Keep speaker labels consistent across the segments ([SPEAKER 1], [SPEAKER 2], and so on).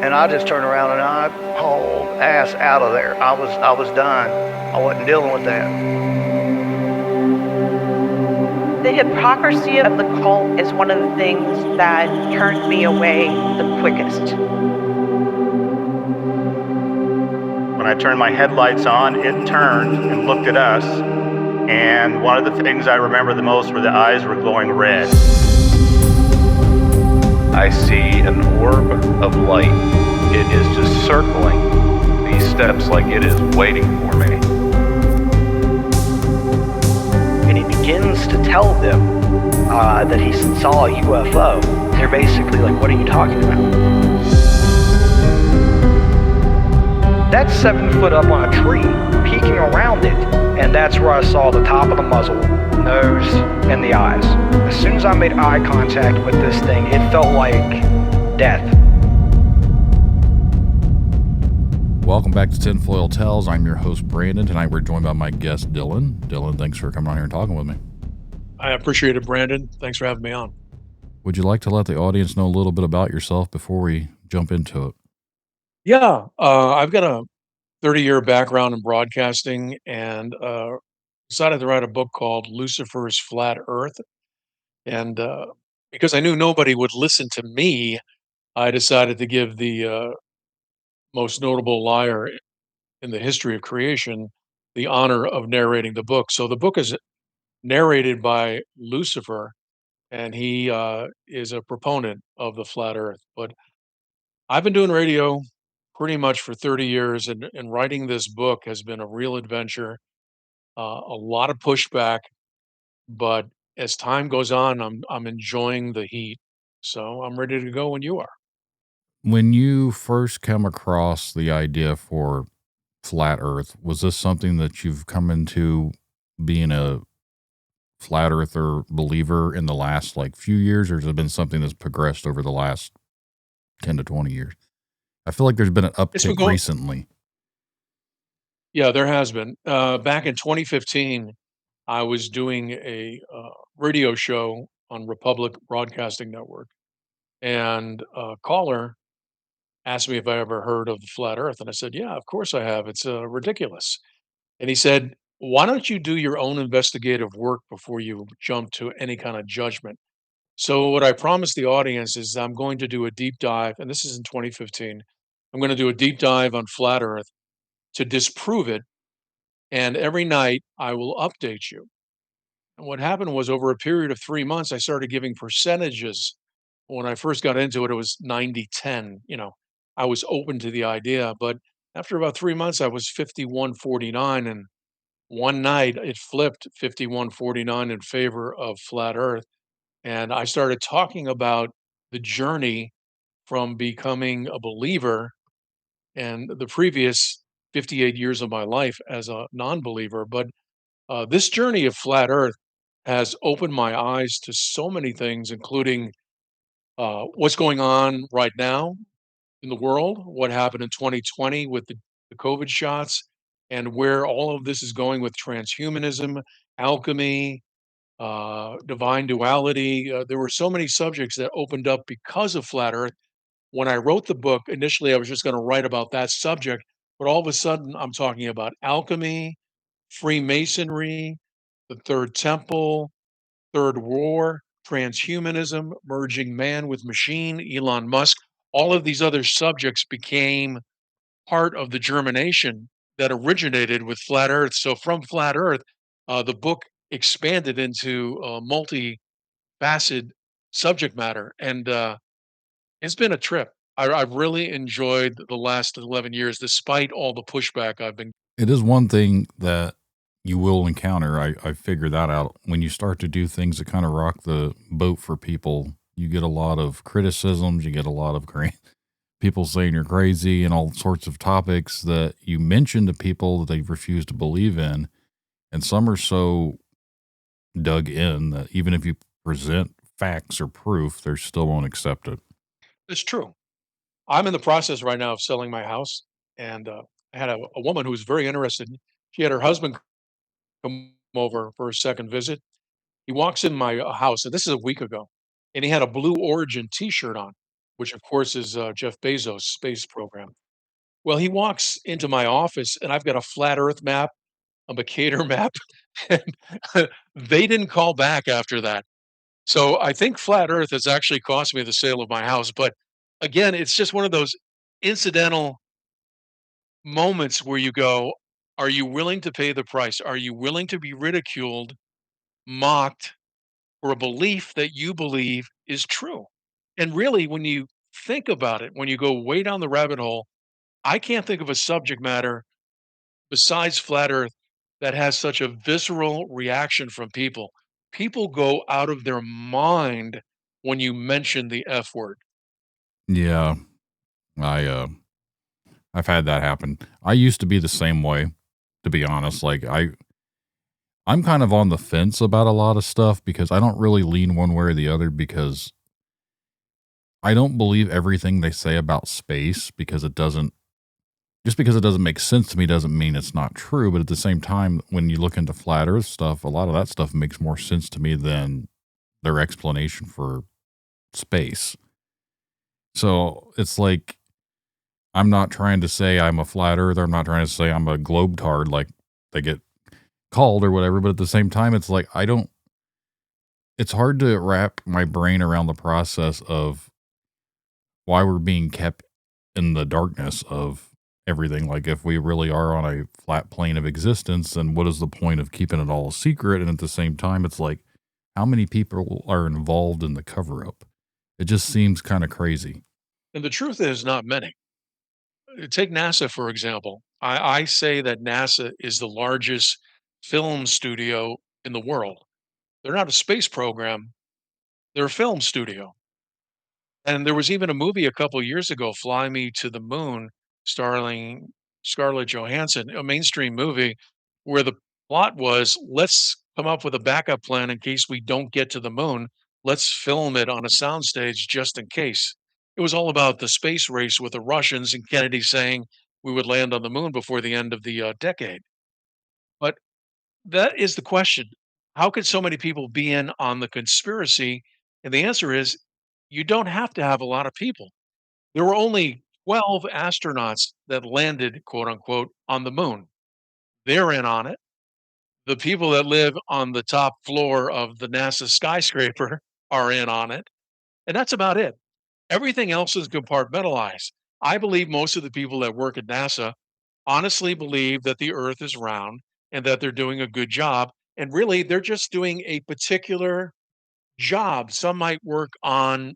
[SPEAKER 1] And I just turned around and I hauled ass out of there. I was done. I wasn't dealing with that.
[SPEAKER 2] The hypocrisy of the cult is one of the things that turned me away the quickest.
[SPEAKER 3] When I turned my headlights on, it turned and looked at us. And one of the things I remember the most were the eyes were glowing red.
[SPEAKER 4] I see an orb of light. It is just circling these steps like it is waiting for me.
[SPEAKER 1] And he begins to tell them that he saw a UFO. They're basically like, what are you talking about? That's 7 foot up on a tree, peeking around it. And that's where I saw the top of the muzzle, nose, and the eyes. As soon as I made eye contact with this thing, it felt like death.
[SPEAKER 5] Welcome back to Tinfoil Tales. I'm your host, Brandon. Tonight we're joined by my guest, Dylan. Dylan, thanks for coming on here and talking with me.
[SPEAKER 6] I appreciate it, Brandon. Thanks for having me on.
[SPEAKER 5] Would you like to let the audience know a little bit about yourself before we jump into it?
[SPEAKER 6] Yeah, I've got a 30-year background in broadcasting and decided to write a book called Lucifer's Flat Earth. And because I knew nobody would listen to me, I decided to give the most notable liar in the history of creation the honor of narrating the book. So the book is narrated by Lucifer, and he is a proponent of the flat Earth. But I've been doing radio pretty much for 30 years, and writing this book has been a real adventure, a lot of pushback, but as time goes on, I'm enjoying the heat. So I'm ready to go when you are.
[SPEAKER 5] When you first come across the idea for flat Earth, was this something that you've come into being a flat earther believer in the last few years, or has it been something that's progressed over the last 10 to 20 years? I feel like there's been an
[SPEAKER 6] It's been
[SPEAKER 5] uptick
[SPEAKER 6] going,
[SPEAKER 5] recently.
[SPEAKER 6] yeah, there has been. Back in 2015, I was doing a radio show on Republic Broadcasting Network, and a caller asked me if I ever heard of the flat Earth, and I said, "Yeah, of course I have. It's ridiculous." And he said, "Why don't you do your own investigative work before you jump to any kind of judgment?" So what I promised the audience is I'm going to do a deep dive, and this is in 2015. I'm going to do a deep dive on flat Earth to disprove it, and every night I will update you. And what happened was over a period of 3 months, I started giving percentages. When I first got into it, it was 90-10. I was open to the idea, but after about 3 months, I was 51-49, and one night it flipped 51-49 in favor of flat Earth. And I started talking about the journey from becoming a believer and the previous 58 years of my life as a non-believer. But this journey of flat Earth has opened my eyes to so many things, including what's going on right now in the world, what happened in 2020 with the COVID shots, and where all of this is going with transhumanism, alchemy, divine duality. There were so many subjects that opened up because of flat Earth. When I wrote the book, initially I was just going to write about that subject, but all of a sudden I'm talking about alchemy, Freemasonry, the Third Temple, Third War, transhumanism, merging man with machine, Elon Musk. All of these other subjects became part of the germination that originated with flat Earth. So from flat Earth, the book expanded into multi-faceted subject matter, and it's been a trip. I've really enjoyed the last 11 years, despite all the pushback I've been.
[SPEAKER 5] It is one thing that you will encounter. I figured that out. When you start to do things that kind of rock the boat for people, you get a lot of criticisms. You get a lot of people saying you're crazy and all sorts of topics that you mention to people that they refuse to believe in. And some are so dug in that even if you present facts or proof, they still won't accept it.
[SPEAKER 6] It's true. I'm in the process right now of selling my house, and I had a woman who was very interested. She had her husband come over for a second visit. He walks in my house, and this is a week ago, and he had a Blue Origin T-shirt on. which of course is Jeff Bezos' space program. Well, he walks into my office and I've got a flat Earth map, a Mercator map, and they didn't call back after that. So I think flat Earth has actually cost me the sale of my house. But again, it's just one of those incidental moments where you go, are you willing to pay the price? Are you willing to be ridiculed, mocked for a belief that you believe is true? And really, when you think about it, when you go way down the rabbit hole, I can't think of a subject matter besides flat Earth that has such a visceral reaction from people. People go out of their mind when you mention the F word.
[SPEAKER 5] Yeah. I, I've had that happen. I used to be the same way, to be honest. Like I'm kind of on the fence about a lot of stuff because I don't really lean one way or the other because I don't believe everything they say about space because it doesn't just because it doesn't make sense to me doesn't mean it's not true. But at the same time, when you look into flat earth stuff, a lot of that stuff makes more sense to me than their explanation for space. So it's like I'm not trying to say I'm a flat earther. I'm not trying to say I'm a globetard like they get called or whatever. But at the same time, it's like it's hard to wrap my brain around the process of why we're being kept in the darkness of everything. Like if we really are on a flat plane of existence, then what is the point of keeping it all a secret? And at the same time, it's like, how many people are involved in the cover up? It just seems kind of crazy.
[SPEAKER 6] And the truth is, not many. Take NASA, for example. I say that NASA is the largest film studio in the world. They're not a space program, they're a film studio. And there was even a movie a couple years ago, Fly Me to the Moon, starring Scarlett Johansson, a mainstream movie where the plot was let's come up with a backup plan in case we don't get to the moon. Let's film it on a soundstage just in case. It was all about the space race with the Russians and Kennedy saying we would land on the moon before the end of the decade. But that is the question. How could so many people be in on the conspiracy? And the answer is you don't have to have a lot of people. There were only 12 astronauts that landed, quote unquote, on the moon. They're in on it. The people that live on the top floor of the NASA skyscraper are in on it. And that's about it. Everything else is compartmentalized. I believe most of the people that work at NASA honestly believe that the earth is round and that they're doing a good job. And really, they're just doing a particular job. Some might work on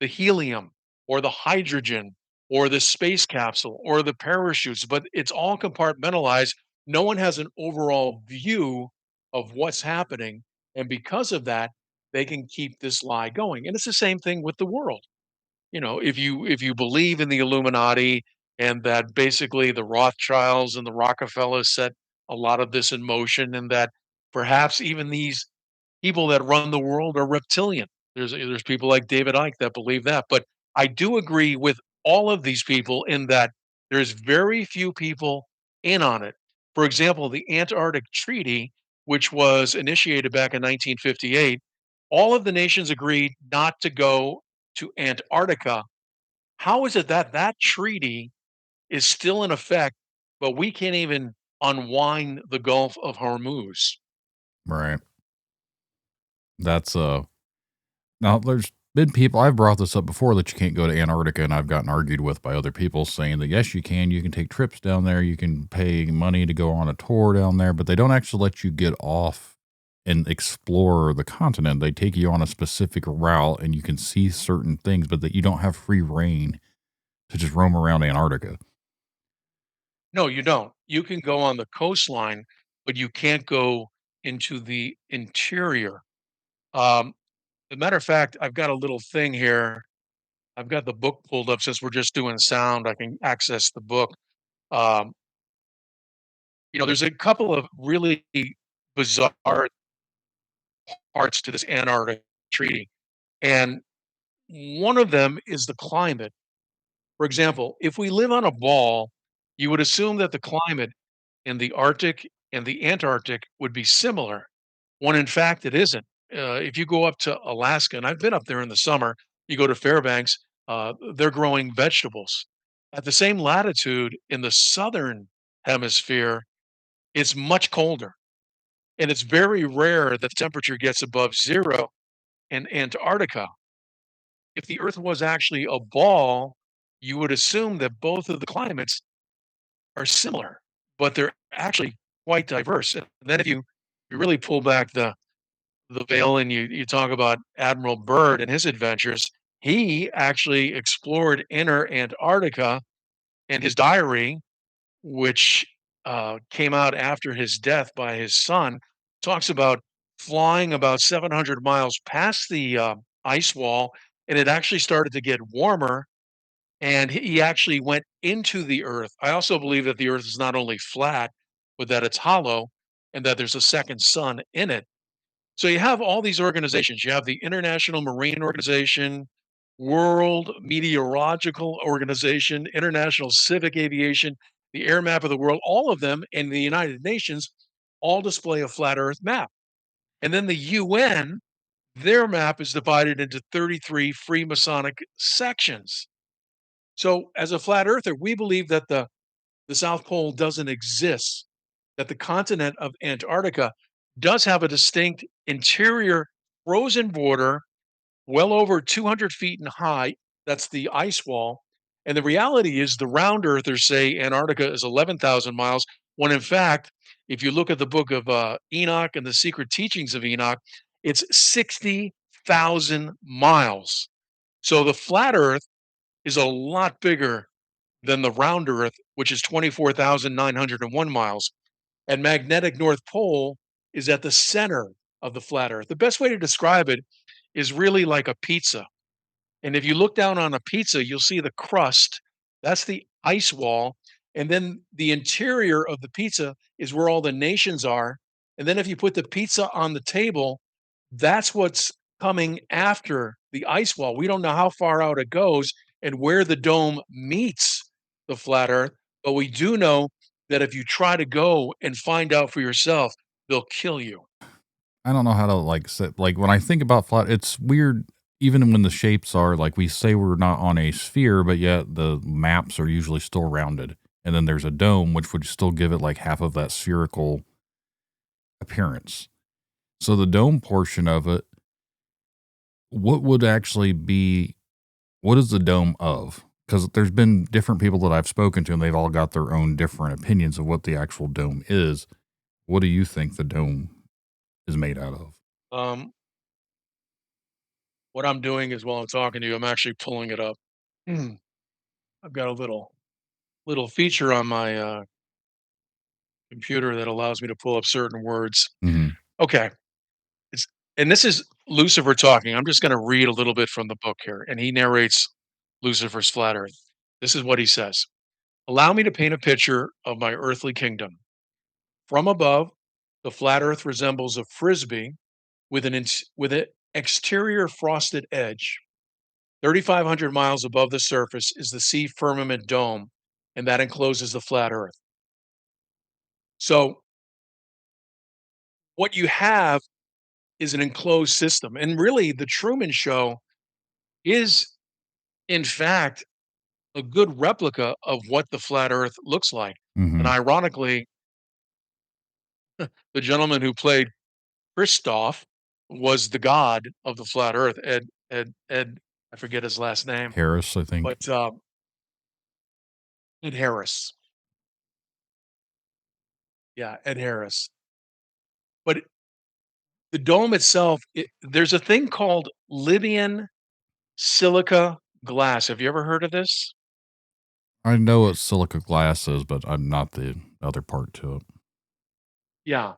[SPEAKER 6] the helium or the hydrogen or the space capsule or the parachutes, but it's all compartmentalized. No one has an overall view of what's happening. And because of that, they can keep this lie going. And it's the same thing with the world. If you believe in the Illuminati and that basically the Rothschilds and the Rockefellers set a lot of this in motion, and that perhaps even these people that run the world are reptilian. There's people like David Icke that believe that, but I do agree with all of these people in that there's very few people in on it. For example, the Antarctic Treaty, which was initiated back in 1958, all of the nations agreed not to go to Antarctica. How is it that that treaty is still in effect, but we can't even unwind the Gulf of Hormuz?
[SPEAKER 5] Right. That's now there's been people I've brought this up before that you can't go to Antarctica and I've gotten argued with by other people saying that yes you can take trips down there, you can pay money to go on a tour down there, but they don't actually let you get off and explore the continent. They take you on a specific route and you can see certain things, but that you don't have free reign to just roam around Antarctica.
[SPEAKER 6] No, you don't. You can go on the coastline, but you can't go into the interior. Um, as a matter of fact, I've got a little thing here. I've got the book pulled up since we're just doing sound. I can access the book. Um, there's a couple of really bizarre parts to this Antarctic treaty, and one of them is the climate. For example, if we live on a ball, you would assume that the climate in the Arctic and the Antarctic would be similar, when in fact it isn't. If you go up to Alaska, and I've been up there in the summer, you go to Fairbanks, they're growing vegetables. At the same latitude in the southern hemisphere, it's much colder, and it's very rare that the temperature gets above zero in Antarctica. If the Earth was actually a ball, you would assume that both of the climates are similar, but they're actually quite diverse. And then if you really pull back the veil and you talk about Admiral Byrd and his adventures, he actually explored inner Antarctica, and his diary, which came out after his death by his son, talks about flying about 700 miles past the ice wall, and it actually started to get warmer. And he actually went into the earth. I also believe that the earth is not only flat, but that it's hollow and that there's a second sun in it. So you have all these organizations. You have the International Marine Organization, World Meteorological Organization, International Civic Aviation, the Air Map of the World, all of them in the United Nations all display a flat Earth map. And then the UN, their map is divided into 33 Freemasonic sections. So as a flat earther, we believe that the South Pole doesn't exist, that the continent of Antarctica does have a distinct interior frozen border well over 200 feet in height. That's the ice wall. And the reality is, the round earthers say Antarctica is 11,000 miles, when in fact, if you look at the book of Enoch and the secret teachings of Enoch, it's 60,000 miles. So the flat earth is a lot bigger than the round earth, which is 24,901 miles. And magnetic North Pole is at the center of the flat earth. The best way to describe it is really like a pizza. And if you look down on a pizza, you'll see the crust. That's the ice wall. And then the interior of the pizza is where all the nations are. And then if you put the pizza on the table, that's what's coming after the ice wall. We don't know how far out it goes and where the dome meets the flat earth, but we do know that if you try to go and find out for yourself, they'll kill you.
[SPEAKER 5] I don't know how to like sit, like when I think about flat, it's weird. Even when the shapes are like, we say we're not on a sphere, but yet the maps are usually still rounded. And then there's a dome, which would still give it like half of that spherical appearance. So the dome portion of it, what would actually be, what is the dome of? Because there's been different people that I've spoken to, and they've all got their own different opinions of what the actual dome is. What do you think the dome is made out of?
[SPEAKER 6] Um, what I'm doing is while I'm talking to you, I'm actually pulling it up. I've got a little feature on my computer that allows me to pull up certain words.
[SPEAKER 5] Mm-hmm.
[SPEAKER 6] Okay, it's and this is Lucifer talking. I'm just going to read a little bit from the book here, and he narrates Lucifer's flat Earth. This is what he says: "Allow me to paint a picture of my earthly kingdom. From above, the flat Earth resembles a frisbee with with an exterior frosted edge. 3,500 miles above the surface is the sea firmament dome, and that encloses the flat Earth. So what you have is an enclosed system. And really, the Truman Show is, in fact, a good replica of what the flat Earth looks like. And
[SPEAKER 5] Mm-hmm.
[SPEAKER 6] ironically, the gentleman who played Christoph was the god of the flat Earth, Ed. I forget his last name,
[SPEAKER 5] Harris, I think.
[SPEAKER 6] but Ed Harris. Yeah, Ed Harris. But the dome itself, there's a thing called Lydian silica glass. Have you ever heard of this?
[SPEAKER 5] I know what silica glass is, but I'm not the other part to it.
[SPEAKER 6] Yeah.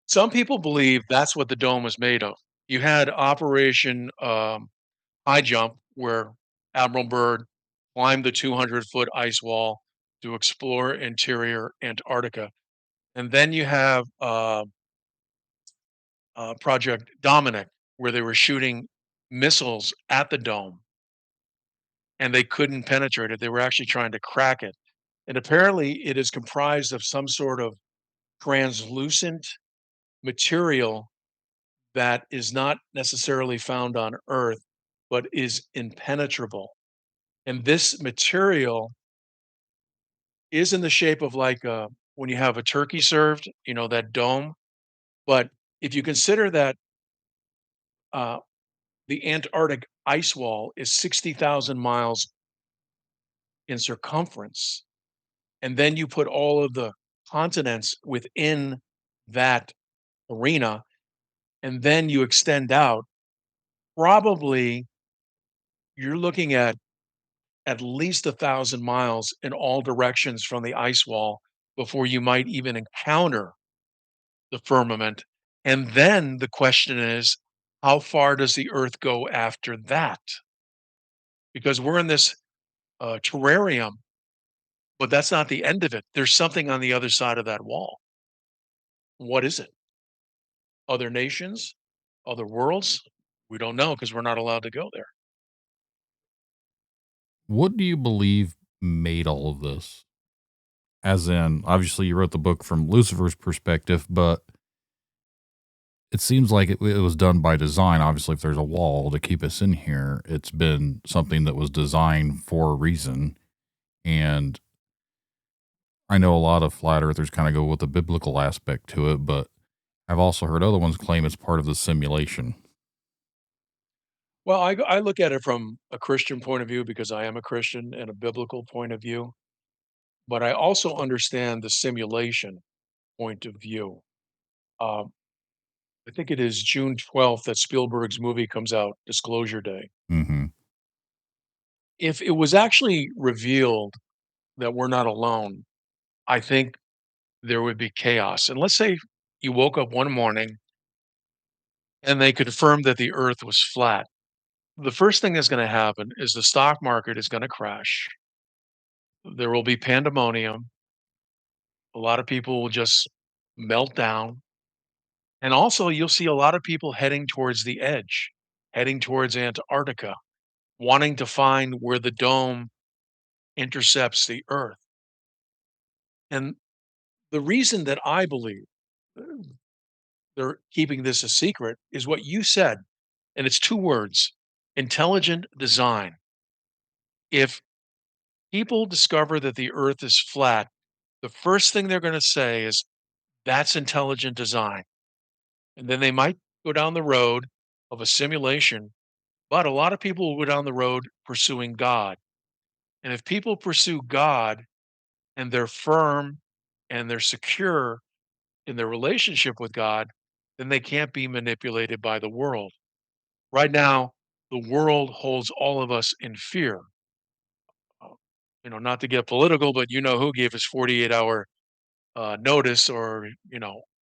[SPEAKER 6] Some people believe that's what the dome was made of. You had Operation High Jump, where Admiral Byrd climbed the 200-foot ice wall to explore interior Antarctica. And then you have Project Dominic, where they were shooting missiles at the dome and they couldn't penetrate it. They were actually trying to crack it. And apparently, it is comprised of some sort of translucent material that is not necessarily found on Earth. but is impenetrable. And this material is in the shape of like when you have a turkey served, that dome. But if you consider that uh, the Antarctic ice wall is 60,000 miles in circumference, and then you put all of the continents within that arena, and then you extend out, probably you're looking at least 1,000 miles in all directions from the ice wall before you might even encounter the firmament. And then the question is, how far does the Earth go after that? Because we're in this terrarium, but that's not the end of it. There's something on the other side of that wall. What is it? Other nations? Other worlds? We don't know because we're not allowed to go there.
[SPEAKER 5] What do you believe made all of this? As in, obviously, you wrote the book from Lucifer's perspective, but it seems like it was done by design. Obviously, if there's a wall to keep us in here, it's been something that was designed for a reason. And I know a lot of flat earthers kind of go with the biblical aspect to it, but I've also heard other ones claim it's part of the simulation.
[SPEAKER 6] Well, I look at it from a Christian point of view because I am a Christian, and a biblical point of view, but I also understand the simulation point of view. Um, I think it is June 12th that Spielberg's movie comes out, Disclosure Day.
[SPEAKER 5] Mm-hmm.
[SPEAKER 6] If it was actually revealed that we're not alone, I think there would be chaos. And let's say you woke up one morning and they confirmed that the earth was flat. The first thing that's going to happen is the stock market is going to crash. There will be pandemonium. A lot of people will just melt down. And also, you'll see a lot of people heading towards the edge, heading towards Antarctica, wanting to find where the dome intercepts the earth. And the reason that I believe uh, they're keeping this a secret is what you said, and it's two words: intelligent design. If people discover that the earth is flat, the first thing they're going to say is, that's intelligent design. And then they might go down the road of a simulation, but a lot of people will go down the road pursuing God. And if people pursue God and they're firm and they're secure in their relationship with God, then they can't be manipulated by the world. Right now, the world holds all of us in fear. Uh, not to get political, but you know who gave us 48-hour notice, or he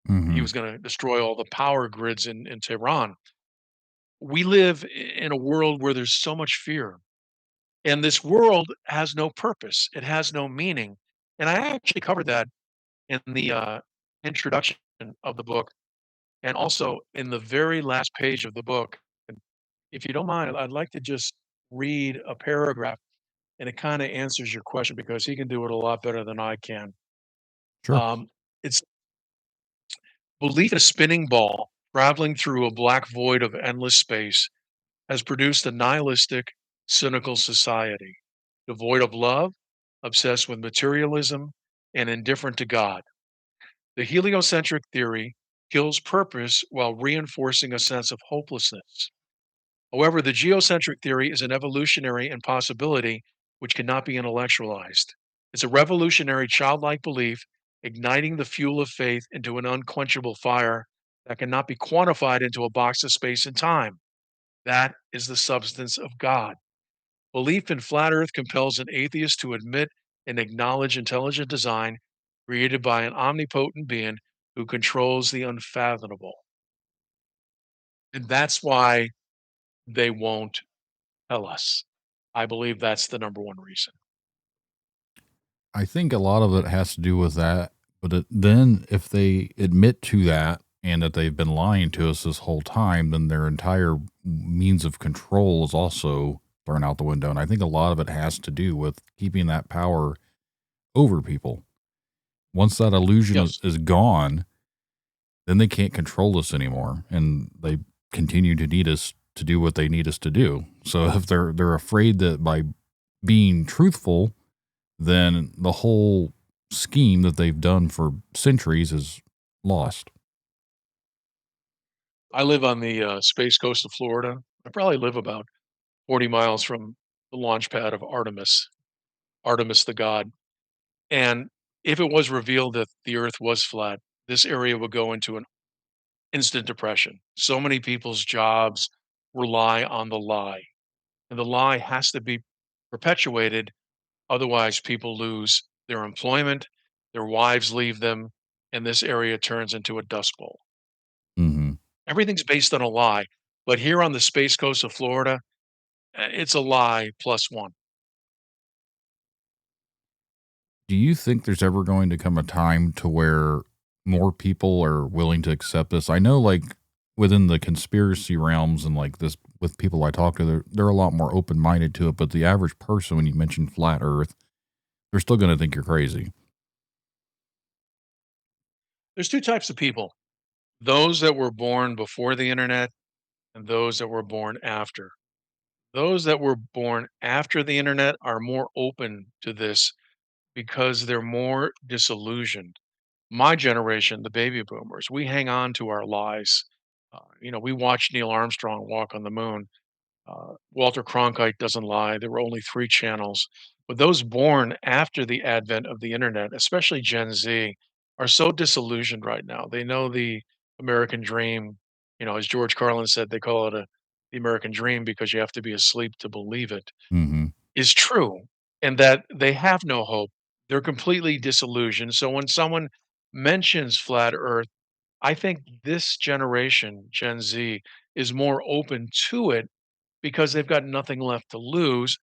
[SPEAKER 5] Mm-hmm.
[SPEAKER 6] was going to destroy all the power grids in Tehran. We live in a world where there's so much fear, and this world has no purpose. It has no meaning. And I actually covered that in the introduction of the book, and also in the very last page of the book. And if you don't mind, I'd like to just read a paragraph, and it kind of answers your question because he can do it a lot better than I can.
[SPEAKER 5] Sure.
[SPEAKER 6] Um, it's belief in a spinning ball traveling through a black void of endless space has produced a nihilistic, cynical society, devoid of love, obsessed with materialism, and indifferent to God. The heliocentric theory kills purpose while reinforcing a sense of hopelessness. However, the geocentric theory is an evolutionary impossibility which cannot be intellectualized. It's a revolutionary childlike belief igniting the fuel of faith into an unquenchable fire that cannot be quantified into a box of space and time. That is the substance of God. Belief in flat earth compels an atheist to admit and acknowledge intelligent design created by an omnipotent being who controls the unfathomable. And that's why they won't tell us. I believe that's the number one reason.
[SPEAKER 5] I think a lot of it has to do with that. But then if they admit to that and that they've been lying to us this whole time, then their entire means of control is also thrown out the window. And I think a lot of it has to do with keeping that power over people. Once that illusion
[SPEAKER 6] Yes.
[SPEAKER 5] is gone, then they can't control us anymore. And they continue to need us to do what they need us to do. So if they're afraid that by being truthful, then the whole scheme that they've done for centuries is lost.
[SPEAKER 6] I live on the space coast of Florida. I probably live about 40 miles from the launch pad of Artemis, Artemis the god. And if it was revealed that the Earth was flat, this area would go into an instant depression. So many people's jobs rely on the lie, and the lie has to be perpetuated. Otherwise, people lose their employment, their wives leave them, and this area turns into a dust bowl.
[SPEAKER 5] Hmm.
[SPEAKER 6] Everything's based on a lie. But here on the space coast of Florida, it's a lie plus one.
[SPEAKER 5] Do you think there's ever going to come a time to where more people are willing to accept this? I know, like within the conspiracy realms and like this, with people I talk to, they're a lot more open minded to it. But the average person, when you mention flat Earth, they're still going to think you're crazy.
[SPEAKER 6] There's two types of people: those that were born before the internet and those that were born after. Those that were born after the internet are more open to this because they're more disillusioned. My generation, the baby boomers, we hang on to our lies. We watched Neil Armstrong walk on the moon. Walter Cronkite doesn't lie. There were only three channels. But those born after the advent of the internet, especially Gen Z, are so disillusioned right now. They know the American dream. As George Carlin said, they call it the American dream because you have to be asleep to believe it,
[SPEAKER 5] Hmm.
[SPEAKER 6] is true, and that they have no hope. They're completely disillusioned. So when someone mentions flat Earth, I think this generation, Gen Z, is more open to it because they've got nothing left to lose,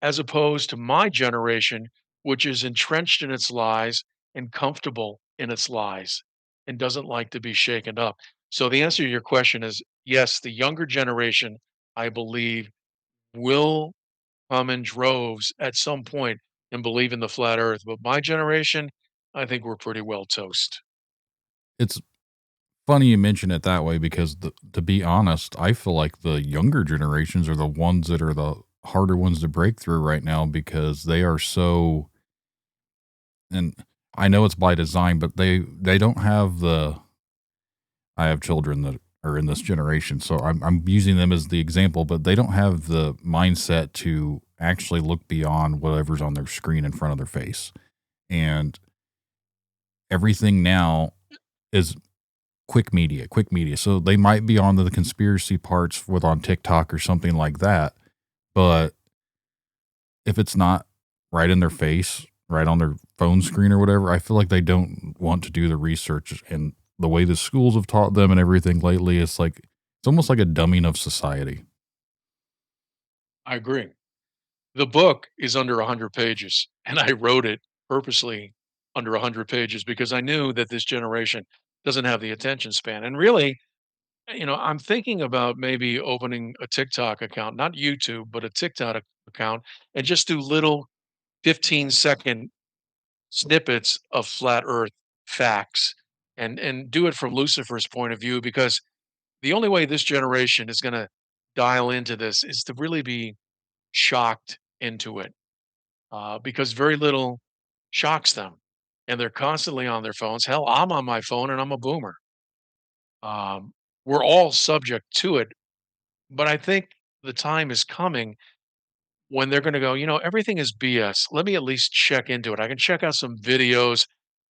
[SPEAKER 6] as opposed to my generation, which is entrenched in its lies and comfortable in its lies and doesn't like to be shaken up. So the answer to your question is yes, the younger generation, I believe, will come in droves at some point and believe in the flat earth. But my generation, I think we're pretty well toast.
[SPEAKER 5] It's funny you mention it that way because, to be honest, I feel like the younger generations are the ones that are the harder ones to break through right now because they are so, and I know it's by design, but they don't have the. I have children that are in this generation, so I'm using them as the example, but they don't have the mindset to actually look beyond whatever's on their screen in front of their face, and everything now is quick media. So they might be on the conspiracy parts with on TikTok or something like that, but if it's not right in their face, right on their phone screen or whatever, I feel like they don't want to do the research. And the way the schools have taught them and everything lately, it's almost like a dumbing of society.
[SPEAKER 6] I agree. The book is under 100 pages, and I wrote it purposely under 100 pages because I knew that this generation doesn't have the attention span. And really, I'm thinking about maybe opening a TikTok account, not YouTube, but a TikTok account, and just do little 15-second snippets of flat earth facts and do it from Lucifer's point of view because the only way this generation is going to dial into this is to really be shocked into it, because very little shocks them, and they're constantly on their phones. Hell, I'm on my phone and I'm a boomer. Um, we're all subject to it, but I think the time is coming when they're going to go, everything is BS. Let me at least check into it. I can check out some videos.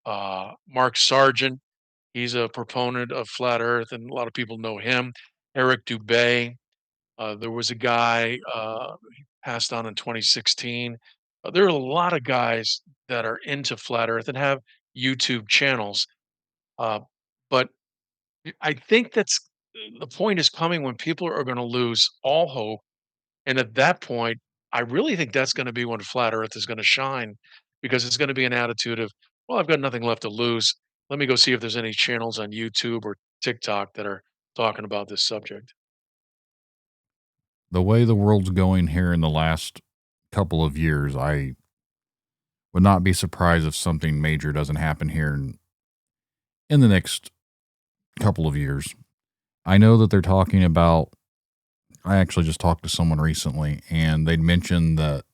[SPEAKER 6] Mark Sargent, he's a proponent of flat Earth, and a lot of people know him. Eric Dubay, there was a guy he passed on in 2016. There are a lot of guys that are into flat Earth and have YouTube channels. Uh, but I think the point is coming when people are going to lose all hope, and at that point, I really think that's going to be when flat Earth is going to shine, because it's going to be an attitude of, well, I've got nothing left to lose. Let me go see if there's any channels on YouTube or TikTok that are talking about this subject.
[SPEAKER 5] The way the world's going here in the last couple of years, I would not be surprised if something major doesn't happen here in the next couple of years. I know that they're talking about I actually just talked to someone recently, and they'd mentioned that,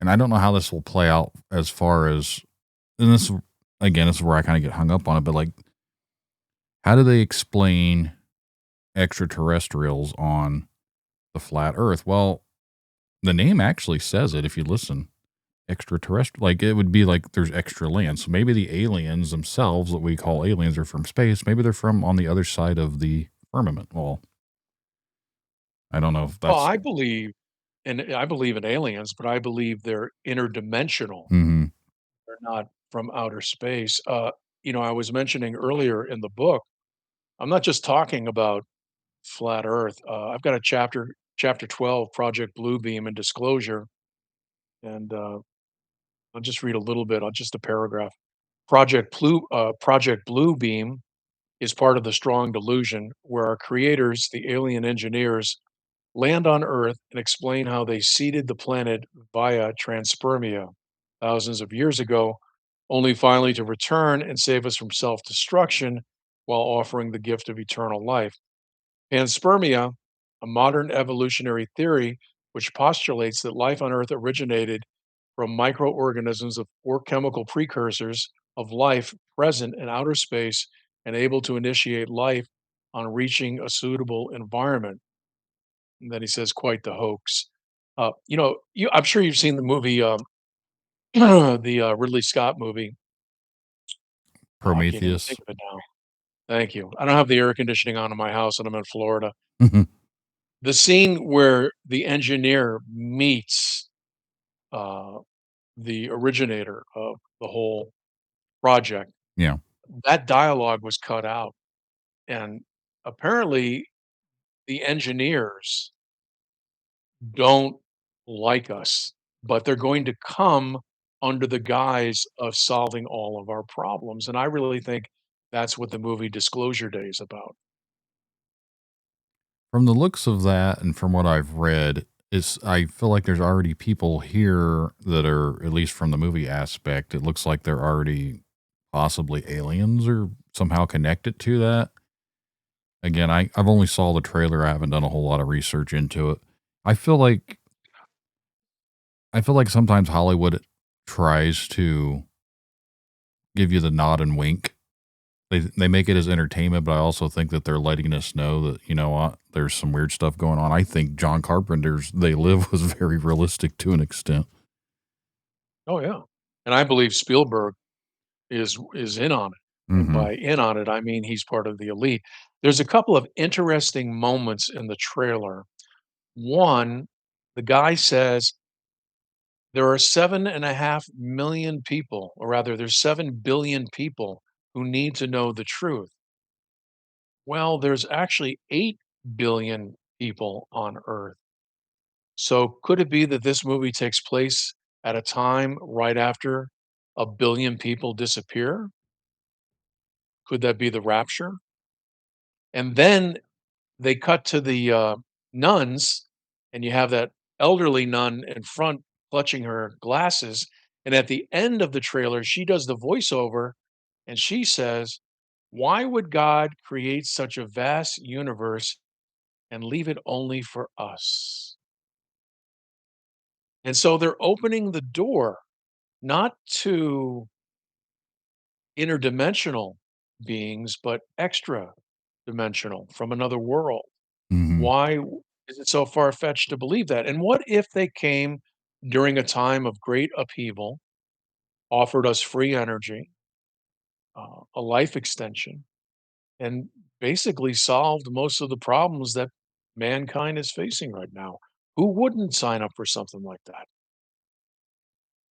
[SPEAKER 5] and I don't know how this will play out as far as, and this again, this is where I kind of get hung up on it, but like, how do they explain extraterrestrials on the flat Earth? Well, the name actually says it if you listen. Extraterrestrial, like it would be like there's extra land. So maybe the aliens themselves that we call aliens are from space. Maybe they're from on the other side of the firmament. Well, I don't know if
[SPEAKER 6] Well,
[SPEAKER 5] that's.
[SPEAKER 6] I believe in aliens, but I believe they're interdimensional.
[SPEAKER 5] Hmm.
[SPEAKER 6] They're not from outer space. I was mentioning earlier in the book, I'm not just talking about flat Earth. I've got a chapter 12, Project Bluebeam and Disclosure, and I'll just read a little bit, just a paragraph. Project Bluebeam is part of the strong delusion where our creators, the alien engineers, land on Earth and explain how they seeded the planet via transpermia thousands of years ago, only finally to return and save us from self destruction while offering the gift of eternal life. Panspermia, a modern evolutionary theory which postulates that life on Earth originated from microorganisms or chemical precursors of life present in outer space and able to initiate life on reaching a suitable environment. And then he says, quite the hoax. I'm sure you've seen the movie, the Ridley Scott movie. Oh, I can't even think
[SPEAKER 5] Prometheus.
[SPEAKER 6] of it now. Thank you. I don't have the air conditioning on in my house, and I'm in Florida.
[SPEAKER 5] Hmm.
[SPEAKER 6] The scene where the engineer meets uh, the originator of the whole project,
[SPEAKER 5] Yeah.
[SPEAKER 6] that dialogue was cut out. And apparently, the engineers don't like us, but they're going to come under the guise of solving all of our problems. And I really think that's what the movie Disclosure Day is about.
[SPEAKER 5] From the looks of that, and from what I've read, is I feel like there's already people here that are, at least from the movie aspect, it looks like they're already possibly aliens or somehow connected to that. Again, I've only saw the trailer. I haven't done a whole lot of research into it. I feel like I feel like sometimes Hollywood tries to give you the nod and wink. They make it as entertainment, but I also think that they're letting us know that, you know what, there's some weird stuff going on. I think John Carpenter's They Live was very realistic to an extent.
[SPEAKER 6] Oh yeah. And I believe Spielberg is in on it. And
[SPEAKER 5] Hmm.
[SPEAKER 6] by in on it, I mean he's part of the elite. There's a couple of interesting moments in the trailer. One, the guy says there are 7.5 million people, or rather, there's 7 billion people who need to know the truth. Well, there's actually 8 billion people on Earth. So could it be that this movie takes place at a time right after a billion people disappear? Could that be the rapture? And then they cut to the nuns, and you have that elderly nun in front clutching her glasses. And at the end of the trailer, she does the voiceover and she says, why would God create such a vast universe and leave it only for us? And so they're opening the door not to interdimensional beings, but extra dimensional from another world.
[SPEAKER 5] Hmm.
[SPEAKER 6] Is it so far-fetched to believe that? And what if they came during a time of great upheaval, offered us free energy, a life extension, and basically solved most of the problems that mankind is facing right now? Who wouldn't sign up for something like that?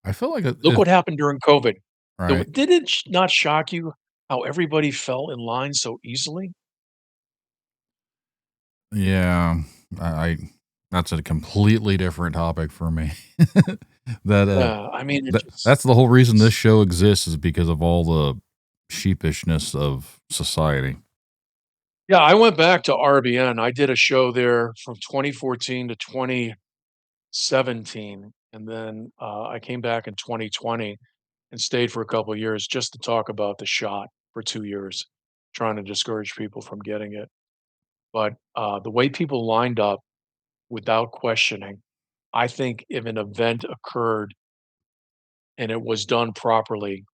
[SPEAKER 5] I feel like
[SPEAKER 6] Look what happened during COVID.
[SPEAKER 5] right.
[SPEAKER 6] Did it not shock you how everybody fell in line so easily?
[SPEAKER 5] Yeah, I that's a completely different topic for me. that
[SPEAKER 6] Yeah, I mean, it just
[SPEAKER 5] that's the whole reason this show exists is because of all the sheepishness of society.
[SPEAKER 6] yeah, I went back to RBN. I did a show there from 2014 to 2017, and then, I came back in 2020 and stayed for a couple of years just to talk about the shot for 2 years, trying to discourage people from getting it. But the way people lined up without questioning, I think if an event occurred and it was done properly,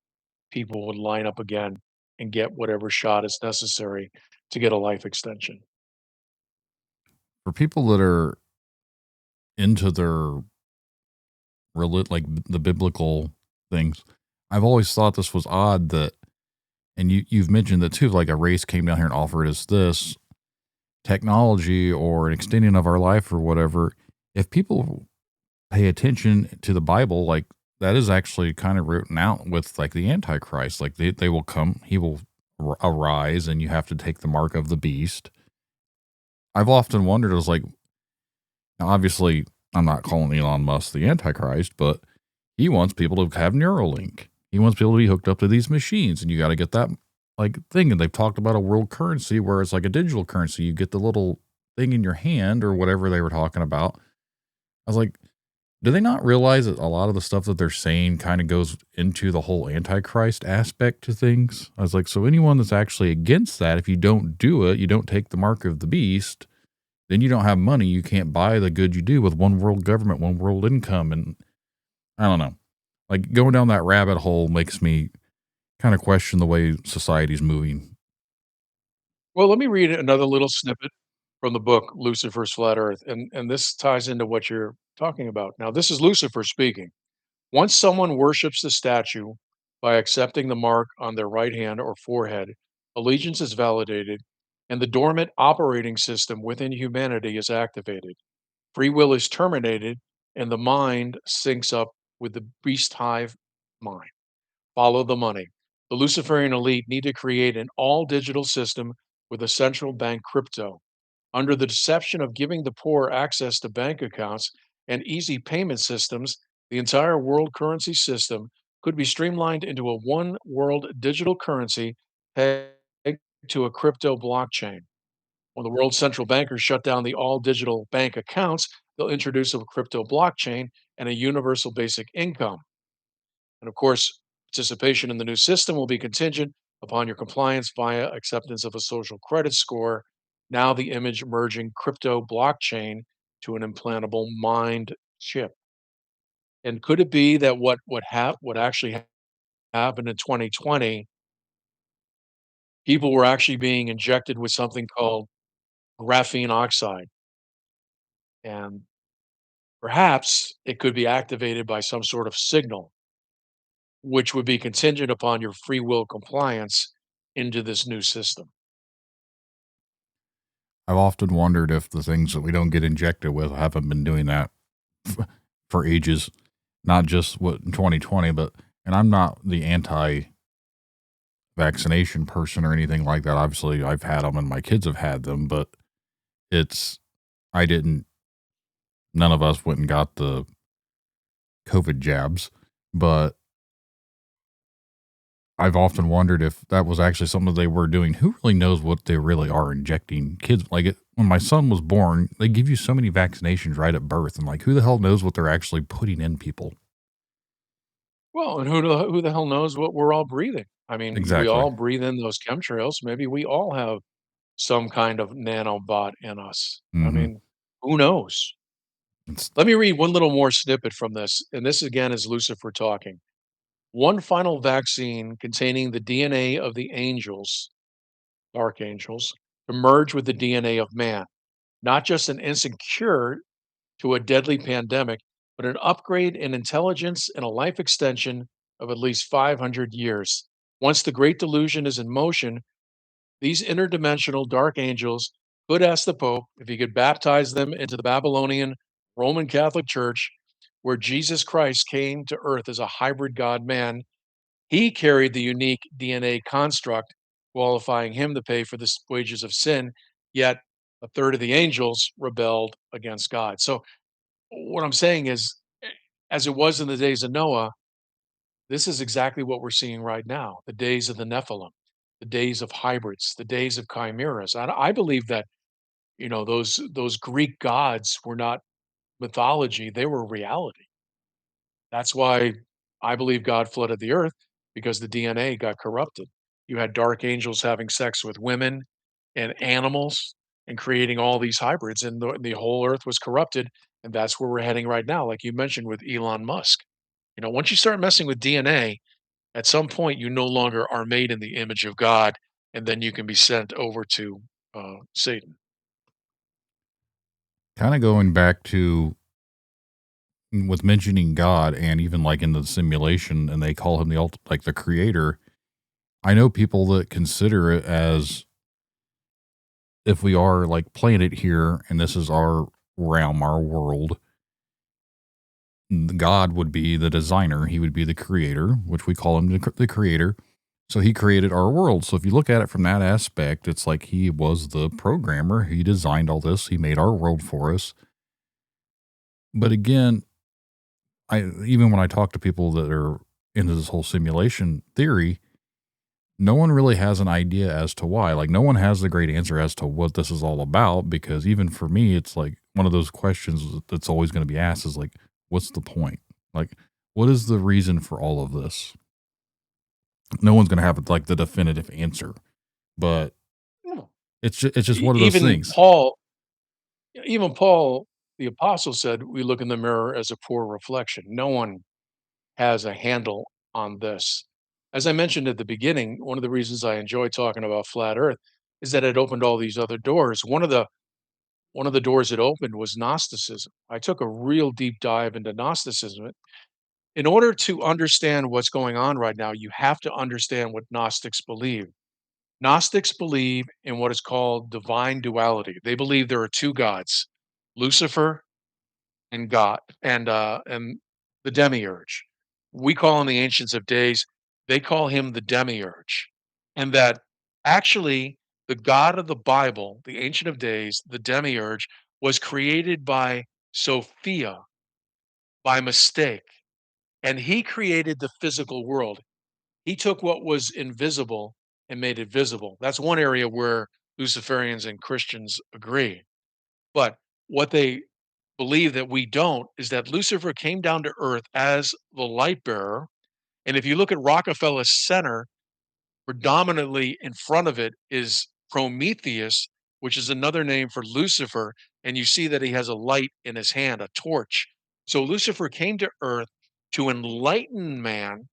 [SPEAKER 6] people would line up again and get whatever shot is necessary to get a life extension.
[SPEAKER 5] For people that are into their like the biblical things, I've always thought this was odd that, and you've mentioned that too, like a race came down here and offered us this technology or an extension of our life or whatever. If people pay attention to the Bible, like that is actually kind of written out with like the Antichrist. Like they will come, he will arise, and you have to take the mark of the beast. I've often wondered, I was like, now obviously, I'm not calling Elon Musk the Antichrist, but he wants people to have Neuralink. He wants people to be hooked up to these machines, and you got to get that like thing. And they've talked about a world currency where it's like a digital currency. You get the little thing in your hand or whatever they were talking about. I was like, do they not realize that a lot of the stuff that they're saying kind of goes into the whole Antichrist aspect to things? I was like, so anyone that's actually against that, if you don't do it, you don't take the mark of the beast, then you don't have money. You can't buy the good you do with one world government, one world income. And I don't know, like going down that rabbit hole makes me kind of question the way society's moving.
[SPEAKER 6] Well, let me read another little snippet from the book Lucifer's Flat Earth, and this ties into what you're talking about. Now, this is Lucifer speaking. Once someone worships the statue by accepting the mark on their right hand or forehead, allegiance is validated, and the dormant operating system within humanity is activated. Free will is terminated, and the mind syncs up with the beast hive mind. Follow the money. The Luciferian elite need to create an all digital system with a central bank crypto. Under the deception of giving the poor access to bank accounts and easy payment systems, the entire world currency system could be streamlined into a one world digital currency pegged to a crypto blockchain. When the world's central bankers shut down the all digital bank accounts, they'll introduce a crypto blockchain and a universal basic income. And of course, participation in the new system will be contingent upon your compliance via acceptance of a social credit score. Now, the image merging crypto blockchain to an implantable mind chip. And could it be that what actually happened in 2020, people were actually being injected with something called graphene oxide, and perhaps it could be activated by some sort of signal, which would be contingent upon your free will compliance into this new system.
[SPEAKER 5] I've often wondered if the things that we don't get injected with haven't been doing that for ages, not just what in 2020, but, and I'm not the anti vaccination person or anything like that. Obviously, I've had them and my kids have had them, but it's, I didn't, none of us went and got the COVID jabs, but I've often wondered if that was actually something they were doing. Who really knows what they really are injecting kids? Like when my son was born, they give you so many vaccinations right at birth, and like who the hell knows what they're actually putting in people?
[SPEAKER 6] Well, and who the hell knows what we're all breathing? I mean, we
[SPEAKER 5] Exactly.
[SPEAKER 6] all breathe in those chemtrails. Maybe we all have some kind of nanobot in us. I
[SPEAKER 5] Mm-hmm.
[SPEAKER 6] mean, who knows?
[SPEAKER 5] It's,
[SPEAKER 6] Let me read one little more snippet from this. And this again is Lucifer talking. One final vaccine containing the DNA of the angels, archangels, to merge with the DNA of man, not just an instant cure to a deadly pandemic, but an upgrade in intelligence and a life extension of at least 500 years. Once the Great Delusion is in motion, these interdimensional dark angels could ask the Pope if he could baptize them into the Babylonian Roman Catholic Church, where Jesus Christ came to earth as a hybrid God man. He carried the unique DNA construct, qualifying him to pay for the wages of sin, yet a third of the angels rebelled against God. So, what I'm saying is, as it was in the days of Noah, this is exactly what we're seeing right now, the days of the Nephilim, the days of hybrids, the days of chimeras. I believe that, those Greek gods were not mythology, they were reality. That's why I believe God flooded the earth, because the DNA got corrupted. You had dark angels having sex with women and animals, and creating all these hybrids, and the whole earth was corrupted. And that's where we're heading right now, like you mentioned with Elon Musk. Once you start messing with DNA, at some point you no longer are made in the image of God, and then you can be sent over to Satan.
[SPEAKER 5] Kind of going back to with mentioning God and even like in the simulation and they call him like the creator. I know people that consider it as if we are like planet here and this is our realm, our world, God would be the designer. He would be the creator, which we call him the creator. So he created our world. So if you look at it from that aspect, it's like he was the programmer. He designed all this. He made our world for us. But again, even when I talk to people that are into this whole simulation theory, no one really has an idea as to why. Like, no one has the great answer as to what this is all about, because even for me, it's like one of those questions that's always going to be asked is like, what's the point? Like, what is the reason for all of this? No one's going to have like the definitive answer, but
[SPEAKER 6] No.
[SPEAKER 5] it's just one of those
[SPEAKER 6] Even
[SPEAKER 5] things.
[SPEAKER 6] Paul, the apostle, said, "We look in the mirror as a poor reflection." No one has a handle on this. As I mentioned at the beginning, one of the reasons I enjoy talking about flat Earth is that it opened all these other doors. One of the doors it opened was Gnosticism. I took a real deep dive into Gnosticism. In order to understand what's going on right now, you have to understand what Gnostics believe. Gnostics believe in what is called divine duality. They believe there are two gods, Lucifer and God, and the demiurge. We call him the Ancients of Days. They call him the demiurge, and that actually the God of the Bible, the Ancient of Days, the demiurge, was created by Sophia by mistake, and he created the physical world. He took what was invisible and made it visible. That's one area where Luciferians and Christians agree. But what they believe that we don't is that Lucifer came down to earth as the light bearer. And if you look at Rockefeller Center, predominantly in front of it is Prometheus, which is another name for Lucifer. And you see that he has a light in his hand, a torch. So Lucifer came to earth to enlighten man,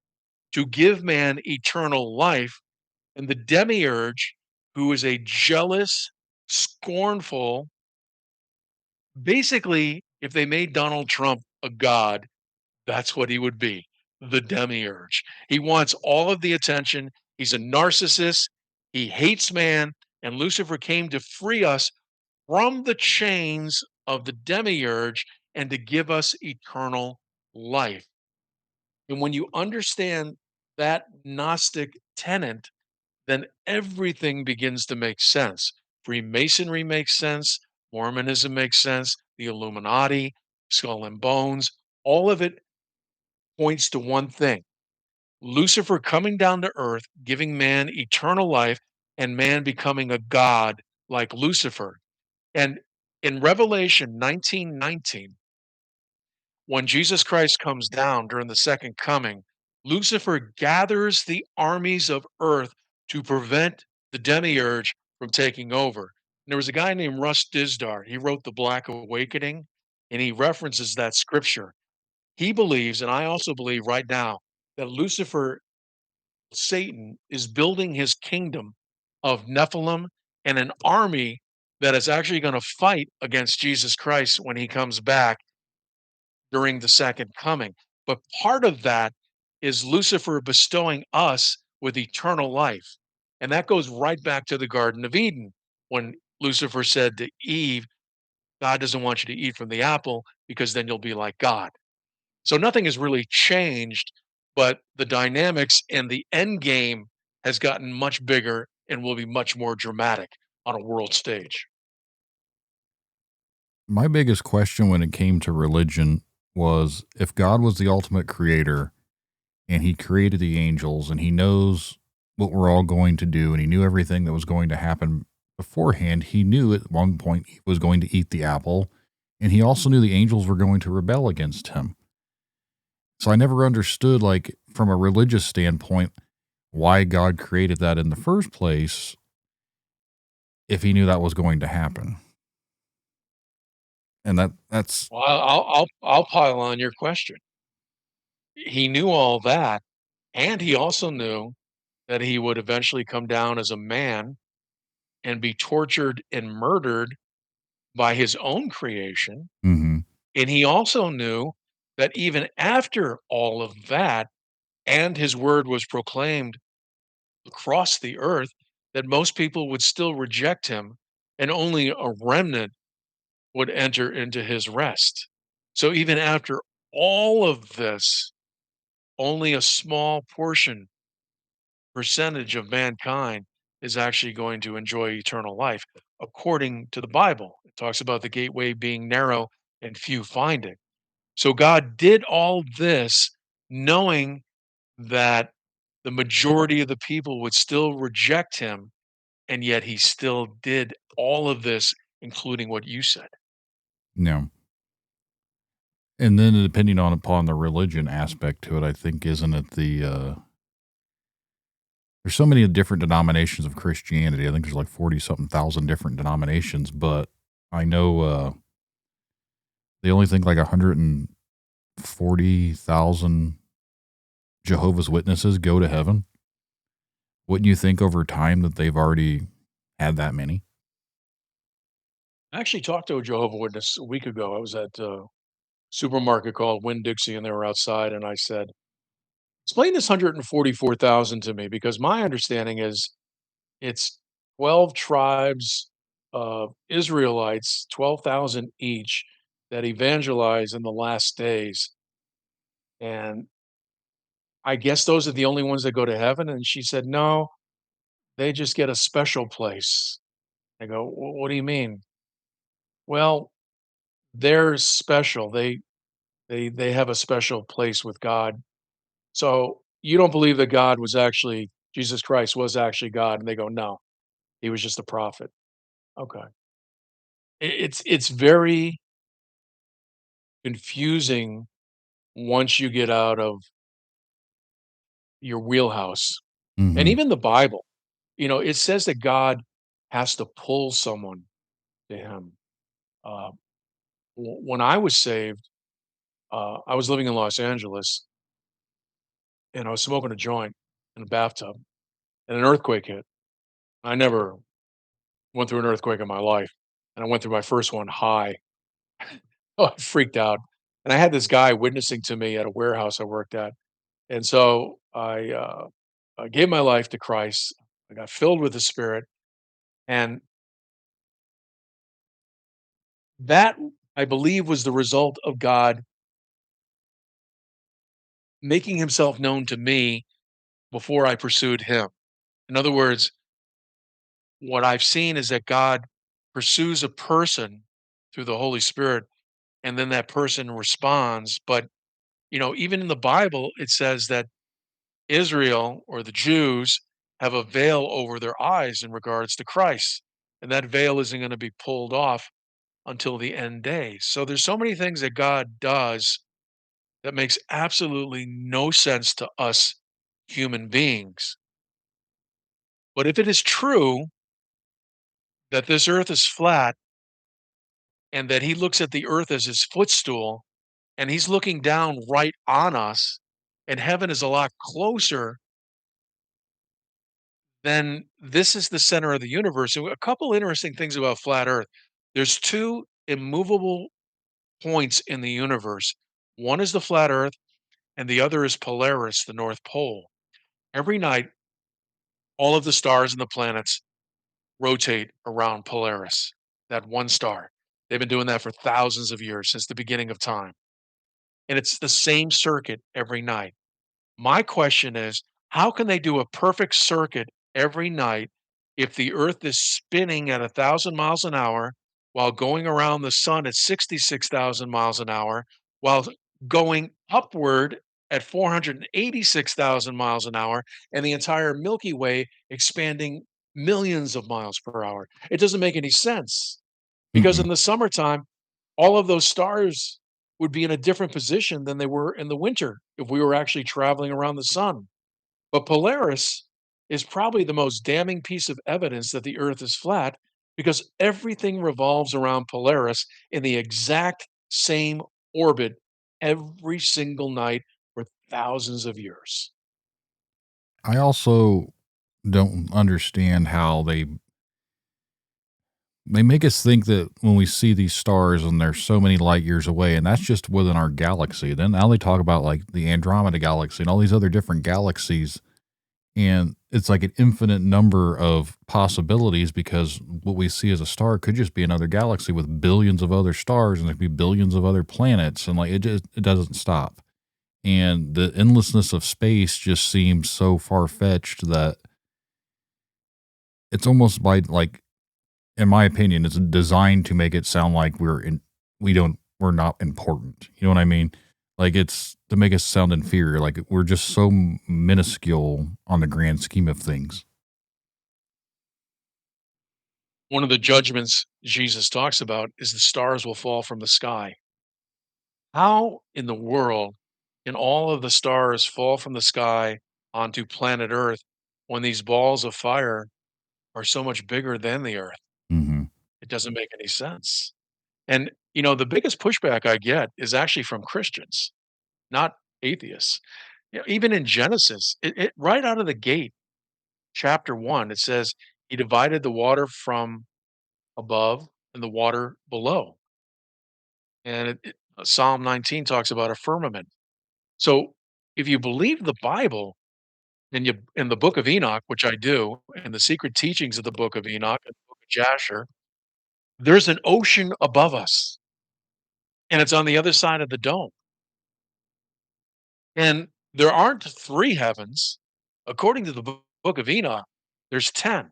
[SPEAKER 6] to give man eternal life. And the demiurge, who is a jealous, scornful, basically, if they made Donald Trump a god, that's what he would be, the demiurge. He wants all of the attention. He's a narcissist. He hates man. And Lucifer came to free us from the chains of the demiurge and to give us eternal life. And when you understand that Gnostic tenet, then everything begins to make sense. Freemasonry makes sense. Mormonism makes sense. The Illuminati, Skull and Bones, all of it points to one thing: Lucifer coming down to earth, giving man eternal life, and man becoming a god like Lucifer. And in Revelation 19:19, when Jesus Christ comes down during the second coming, Lucifer gathers the armies of earth to prevent the demiurge from taking over. And there was a guy named Russ Dizdar. He wrote The Black Awakening, and he references that scripture. He believes, and I also believe right now, that Lucifer, Satan, is building his kingdom of Nephilim and an army that is actually going to fight against Jesus Christ when he comes back during the second coming. But part of that is Lucifer bestowing us with eternal life. And that goes right back to the Garden of Eden when Lucifer said to Eve, God doesn't want you to eat from the apple because then you'll be like God. So nothing has really changed, but the dynamics and the end game has gotten much bigger and will be much more dramatic on a world stage.
[SPEAKER 5] My biggest question when it came to religion was if God was the ultimate creator and he created the angels and he knows what we're all going to do and he knew everything that was going to happen beforehand, he knew at one point he was going to eat the apple, and he also knew the angels were going to rebel against him. So I never understood, like, from a religious standpoint, why God created that in the first place. if he knew that was going to happen. And that's
[SPEAKER 6] Well, I'll pile on your question. He knew all that, and he also knew that he would eventually come down as a man and be tortured and murdered by his own creation.
[SPEAKER 5] mhm,
[SPEAKER 6] And he also knew that even after all of that, and his word was proclaimed across the earth, that most people would still reject him, and only a remnant would enter into his rest. So even after all of this, only a small percentage of mankind is actually going to enjoy eternal life, according to the Bible. It talks about the gateway being narrow and few find it. So God did all this knowing that the majority of the people would still reject him, and yet he still did all of this, including what you said.
[SPEAKER 5] no. And then depending on upon the religion aspect to it, I think isn't it there's so many different denominations of Christianity. I think there's like 40 something thousand different denominations, but I know they only think like 140,000 Jehovah's Witnesses go to heaven. Wouldn't you think over time that they've already had that many?
[SPEAKER 6] I actually talked to a Jehovah Witness a week ago. I was at a supermarket called Winn-Dixie, and they were outside, and I said, "Explain this 144,000 to me, because my understanding is it's 12 tribes of Israelites, 12,000 each, that evangelize in the last days, and I guess those are the only ones that go to heaven?" And she said, "No, they just get a special place." I go, What do you mean?" "Well, they're special. They have a special place with God." So, you don't believe that God was actually Jesus Christ was actually God? And they go, "No, he was just a prophet." Okay. It's very confusing once you get out of your wheelhouse. And
[SPEAKER 5] Mhm.
[SPEAKER 6] even the Bible, it says that God has to pull someone to him. Uh, when I was saved, I was living in Los Angeles, and I was smoking a joint in a bathtub, and an earthquake hit. I never went through an earthquake in my life, and I went through my first one high. Oh, I freaked out. And I had this guy witnessing to me at a warehouse I worked at. And so I gave my life to Christ. I got filled with the Spirit. And that, I believe, was the result of God making himself known to me before I pursued him. In other words, what I've seen is that God pursues a person through the Holy Spirit, and then that person responds. But, even in the Bible, it says that Israel, or the Jews, have a veil over their eyes in regards to Christ, and that veil isn't going to be pulled off until the end days. So there's so many things that God does that makes absolutely no sense to us human beings. But if it is true that this earth is flat, and that he looks at the earth as his footstool, and he's looking down right on us, and heaven is a lot closer, then this is the center of the universe. So a couple interesting things about flat earth. There's two immovable points in the universe. One is the flat earth, and the other is Polaris, the North Pole. Every night, all of the stars and the planets rotate around Polaris, that one star. They've been doing that for thousands of years, since the beginning of time. And it's the same circuit every night. My question is, how can they do a perfect circuit every night if the Earth is spinning at 1,000 miles an hour while going around the sun at 66,000 miles an hour, while going upward at 486,000 miles an hour, and the entire Milky Way expanding millions of miles per hour? It doesn't make any sense, because in
[SPEAKER 5] Mm-mm.
[SPEAKER 6] the summertime, all of those stars would be in a different position than they were in the winter if we were actually traveling around the sun. But Polaris is probably the most damning piece of evidence that the Earth is flat, because everything revolves around Polaris in the exact same orbit every single night for thousands of years.
[SPEAKER 5] I also don't understand how they make us think that when we see these stars and they're so many light years away, and that's just within our galaxy. Then now they talk about like the Andromeda galaxy and all these other different galaxies, and it's like an infinite number of possibilities because what we see as a star could just be another galaxy with billions of other stars, and there could be billions of other planets, and like it doesn't stop. And the endlessness of space just seems so far fetched that it's almost like in my opinion, it's designed to make it sound like we're not important. You know what I mean? Like it's to make us sound inferior. Like we're just so minuscule on the grand scheme of things.
[SPEAKER 6] One of the judgments Jesus talks about is the stars will fall from the sky. How in the world can all of the stars fall from the sky onto planet Earth when these balls of fire are so much bigger than the Earth?
[SPEAKER 5] Hmm.
[SPEAKER 6] It doesn't make any sense. And, the biggest pushback I get is actually from Christians, not atheists. Even in Genesis, it right out of the gate, chapter 1, it says, "He divided the water from above and the water below." And Psalm 19 talks about a firmament. So if you believe the Bible and you in the book of Enoch, which I do, and the secret teachings of the book of Enoch and the book of Jasher, there's an ocean above us, and it's on the other side of the dome. And there aren't 3 heavens. According to the book of Enoch, there's 10,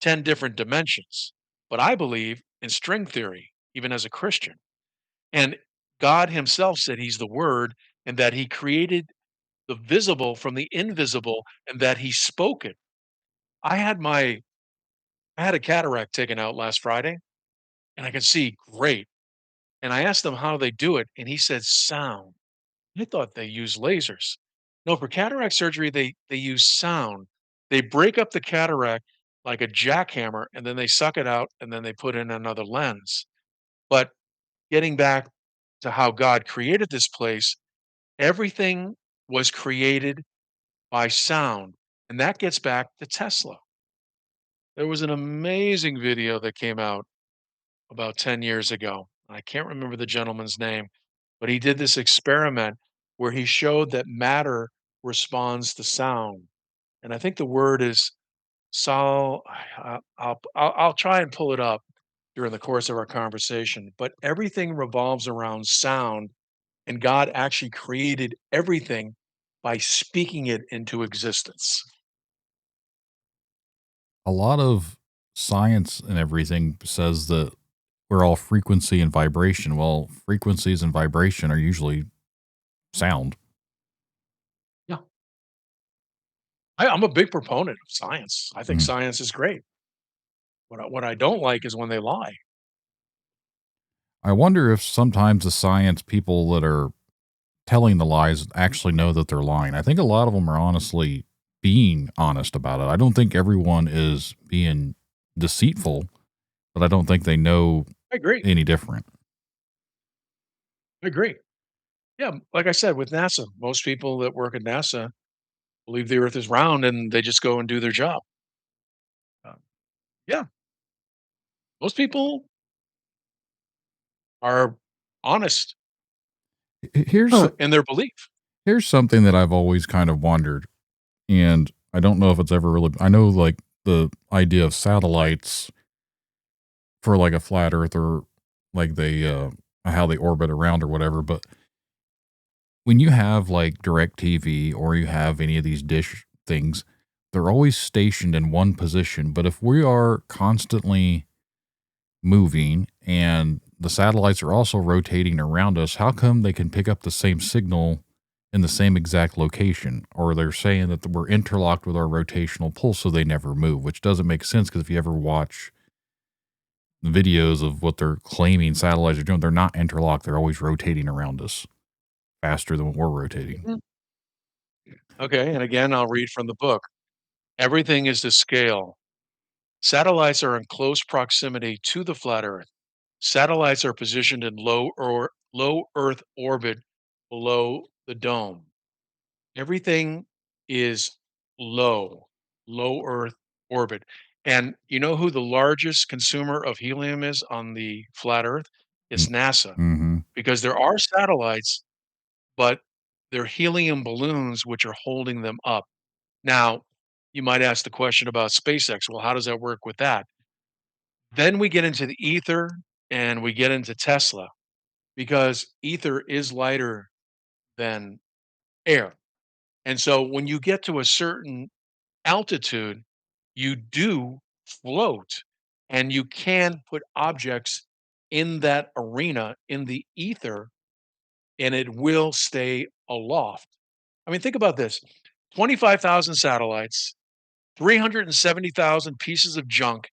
[SPEAKER 6] 10 different dimensions. But I believe in string theory, even as a Christian. And God himself said he's the word and that he created the visible from the invisible and that he spoke it. I had my I had a cataract taken out last Friday and I could see great. And I asked him how they do it and he said sound. I thought they use lasers. No, for cataract surgery, they use sound. They break up the cataract like a jackhammer, and then they suck it out, and then they put in another lens. But getting back to how God created this place, everything was created by sound, and that gets back to Tesla. There was an amazing video that came out about 10 years ago. I can't remember the gentleman's name, but he did this experiment where he showed that matter responds to sound. And I think the word is sol. I'll try and pull it up during the course of our conversation. But everything revolves around sound, and God actually created everything by speaking it into existence.
[SPEAKER 5] A lot of science and everything says that we're all frequency and vibration. Well, frequencies and vibration are usually sound.
[SPEAKER 6] Yeah, I'm a big proponent of science. I think
[SPEAKER 5] Mhm.
[SPEAKER 6] science is great. What I don't like is when they lie.
[SPEAKER 5] I wonder if sometimes the science people that are telling the lies actually know that they're lying. I think a lot of them are honestly being honest about it. I don't think everyone is being deceitful, but I don't think they know
[SPEAKER 6] I agree.
[SPEAKER 5] any different.
[SPEAKER 6] I agree. Yeah, like I said, with NASA, most people that work at NASA believe the Earth is round, and they just go and do their job. Uh, yeah, most people are honest
[SPEAKER 5] Here's
[SPEAKER 6] in their belief.
[SPEAKER 5] here's something that I've always kind of wondered, and I don't know if it's ever really. I know like the idea of satellites for like a flat Earth or like how they orbit around or whatever, but when you have like direct TV or you have any of these dish things, they're always stationed in one position. But if we are constantly moving and the satellites are also rotating around us, how come they can pick up the same signal in the same exact location? Or they're saying that we're interlocked with our rotational pulse so they never move, which doesn't make sense because if you ever watch videos of what they're claiming satellites are doing, they're not interlocked. They're always rotating around us faster than we're rotating.
[SPEAKER 6] Mhm. Okay, and again, I'll read from the book. Everything is to scale. Satellites are in close proximity to the flat Earth. Satellites are positioned in low Earth orbit below the dome. Everything is low, low Earth orbit. And you know who the largest consumer of helium is on the flat Earth? It's NASA,
[SPEAKER 5] Mm-hmm.
[SPEAKER 6] because there are satellites, but they're helium balloons which are holding them up. Now, you might ask the question about SpaceX. Well, how does that work with that? Then we get into the ether and we get into Tesla, because ether is lighter than air. And so when you get to a certain altitude, you do float, and you can put objects in that arena in the ether, and it will stay aloft. I mean, think about this: 25,000 satellites, 370,000 pieces of junk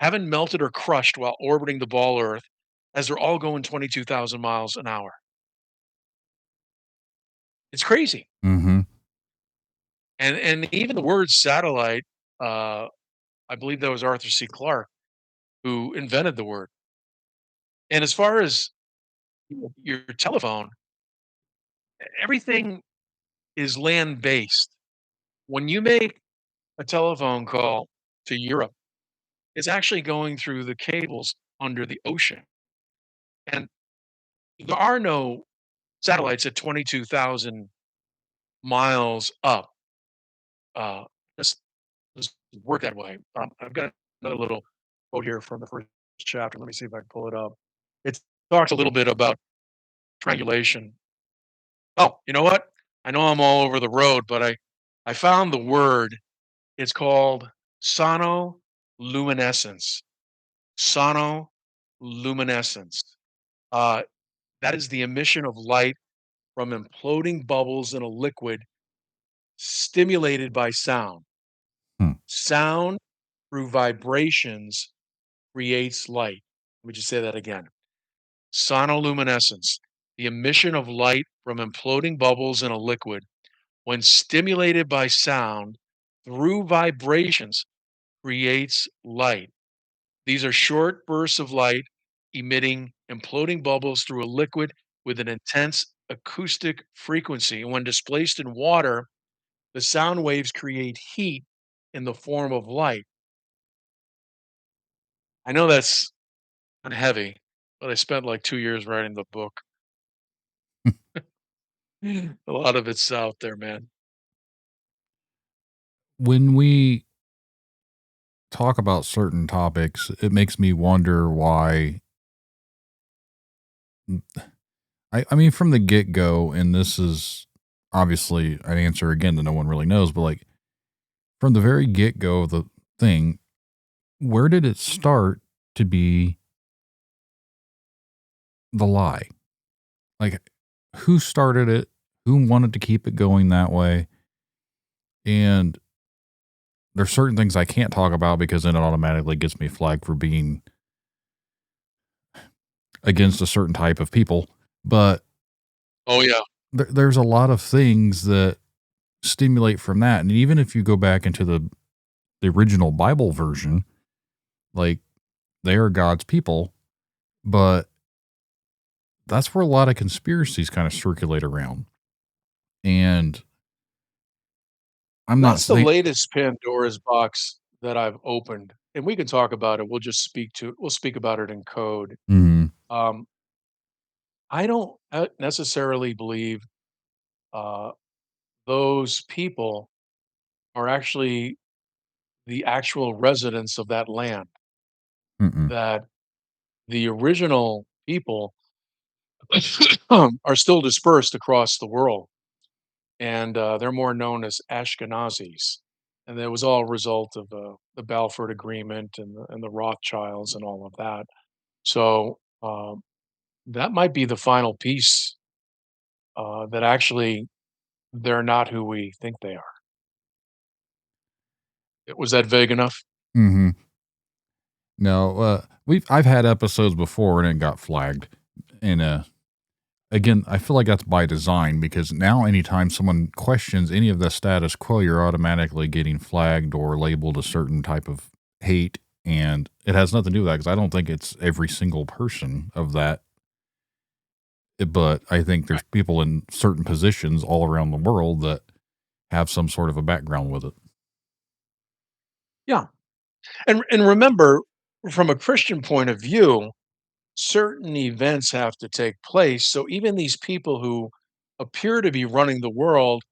[SPEAKER 6] haven't melted or crushed while orbiting the ball Earth, as they're all going 22,000 miles an hour. It's crazy.
[SPEAKER 5] Mm-hmm.
[SPEAKER 6] And even the word satellite, I believe that was Arthur C. Clarke who invented the word. And as far as your telephone, everything is land based. When you make a telephone call to Europe, it's actually going through the cables under the ocean. And there are no satellites at 22,000 miles up. Uh, this doesn't work that way. I've got another little quote here from the first chapter. Let me see if I can pull it up. It talks a little bit about triangulation. Oh, you know what? I know I'm all over the road, but I found the word. It's called sonoluminescence. Sonoluminescence. Uh, that is the emission of light from imploding bubbles in a liquid stimulated by sound.
[SPEAKER 5] Hmm.
[SPEAKER 6] Sound through vibrations creates light. Let me just say that again. Sonoluminescence, the emission of light from imploding bubbles in a liquid when stimulated by sound through vibrations creates light. These are short bursts of light emitting imploding bubbles through a liquid with an intense acoustic frequency. And when displaced in water, the sound waves create heat in the form of light. I know that's heavy, but I spent like 2 years writing the book. A lot of it's out there, man.
[SPEAKER 5] When we talk about certain topics, it makes me wonder why. I mean, from the get go, and this is obviously an answer again that no one really knows, but like from the very get go of the thing, where did it start to be the lie? Like, who started it? Who wanted to keep it going that way? And there's certain things I can't talk about because then it automatically gets me flagged for being against a certain type of people. But
[SPEAKER 6] Oh, yeah.
[SPEAKER 5] there's a lot of things that stimulate from that. And even if you go back into the original Bible version, like they are God's people, but that's where a lot of conspiracies kind of circulate around. And I'm not
[SPEAKER 6] That's the
[SPEAKER 5] saying,
[SPEAKER 6] latest Pandora's box that I've opened, and we can talk about it. We'll speak about it in code.
[SPEAKER 5] mm,
[SPEAKER 6] Um, I don't necessarily believe uh, those people are actually the actual residents of that land.
[SPEAKER 5] mm-mm,
[SPEAKER 6] That the original people are still dispersed across the world, and they're more known as Ashkenazis. And it was all a result of the Balfour Agreement and the Rothschilds and all of that. So that might be the final piece that actually they're not who we think they are. Was that vague enough?
[SPEAKER 5] mm-hmm. No, I've had episodes before and it got flagged. And, again, I feel like that's by design because now anytime someone questions any of the status quo, you're automatically getting flagged or labeled a certain type of hate And it has nothing to do with that because I don't think it's every single person of that. But I think there's people in certain positions all around the world that have some sort of a background with it.
[SPEAKER 6] Yeah. And remember, from a Christian point of view, certain events have to take place. So even these people who appear to be running the world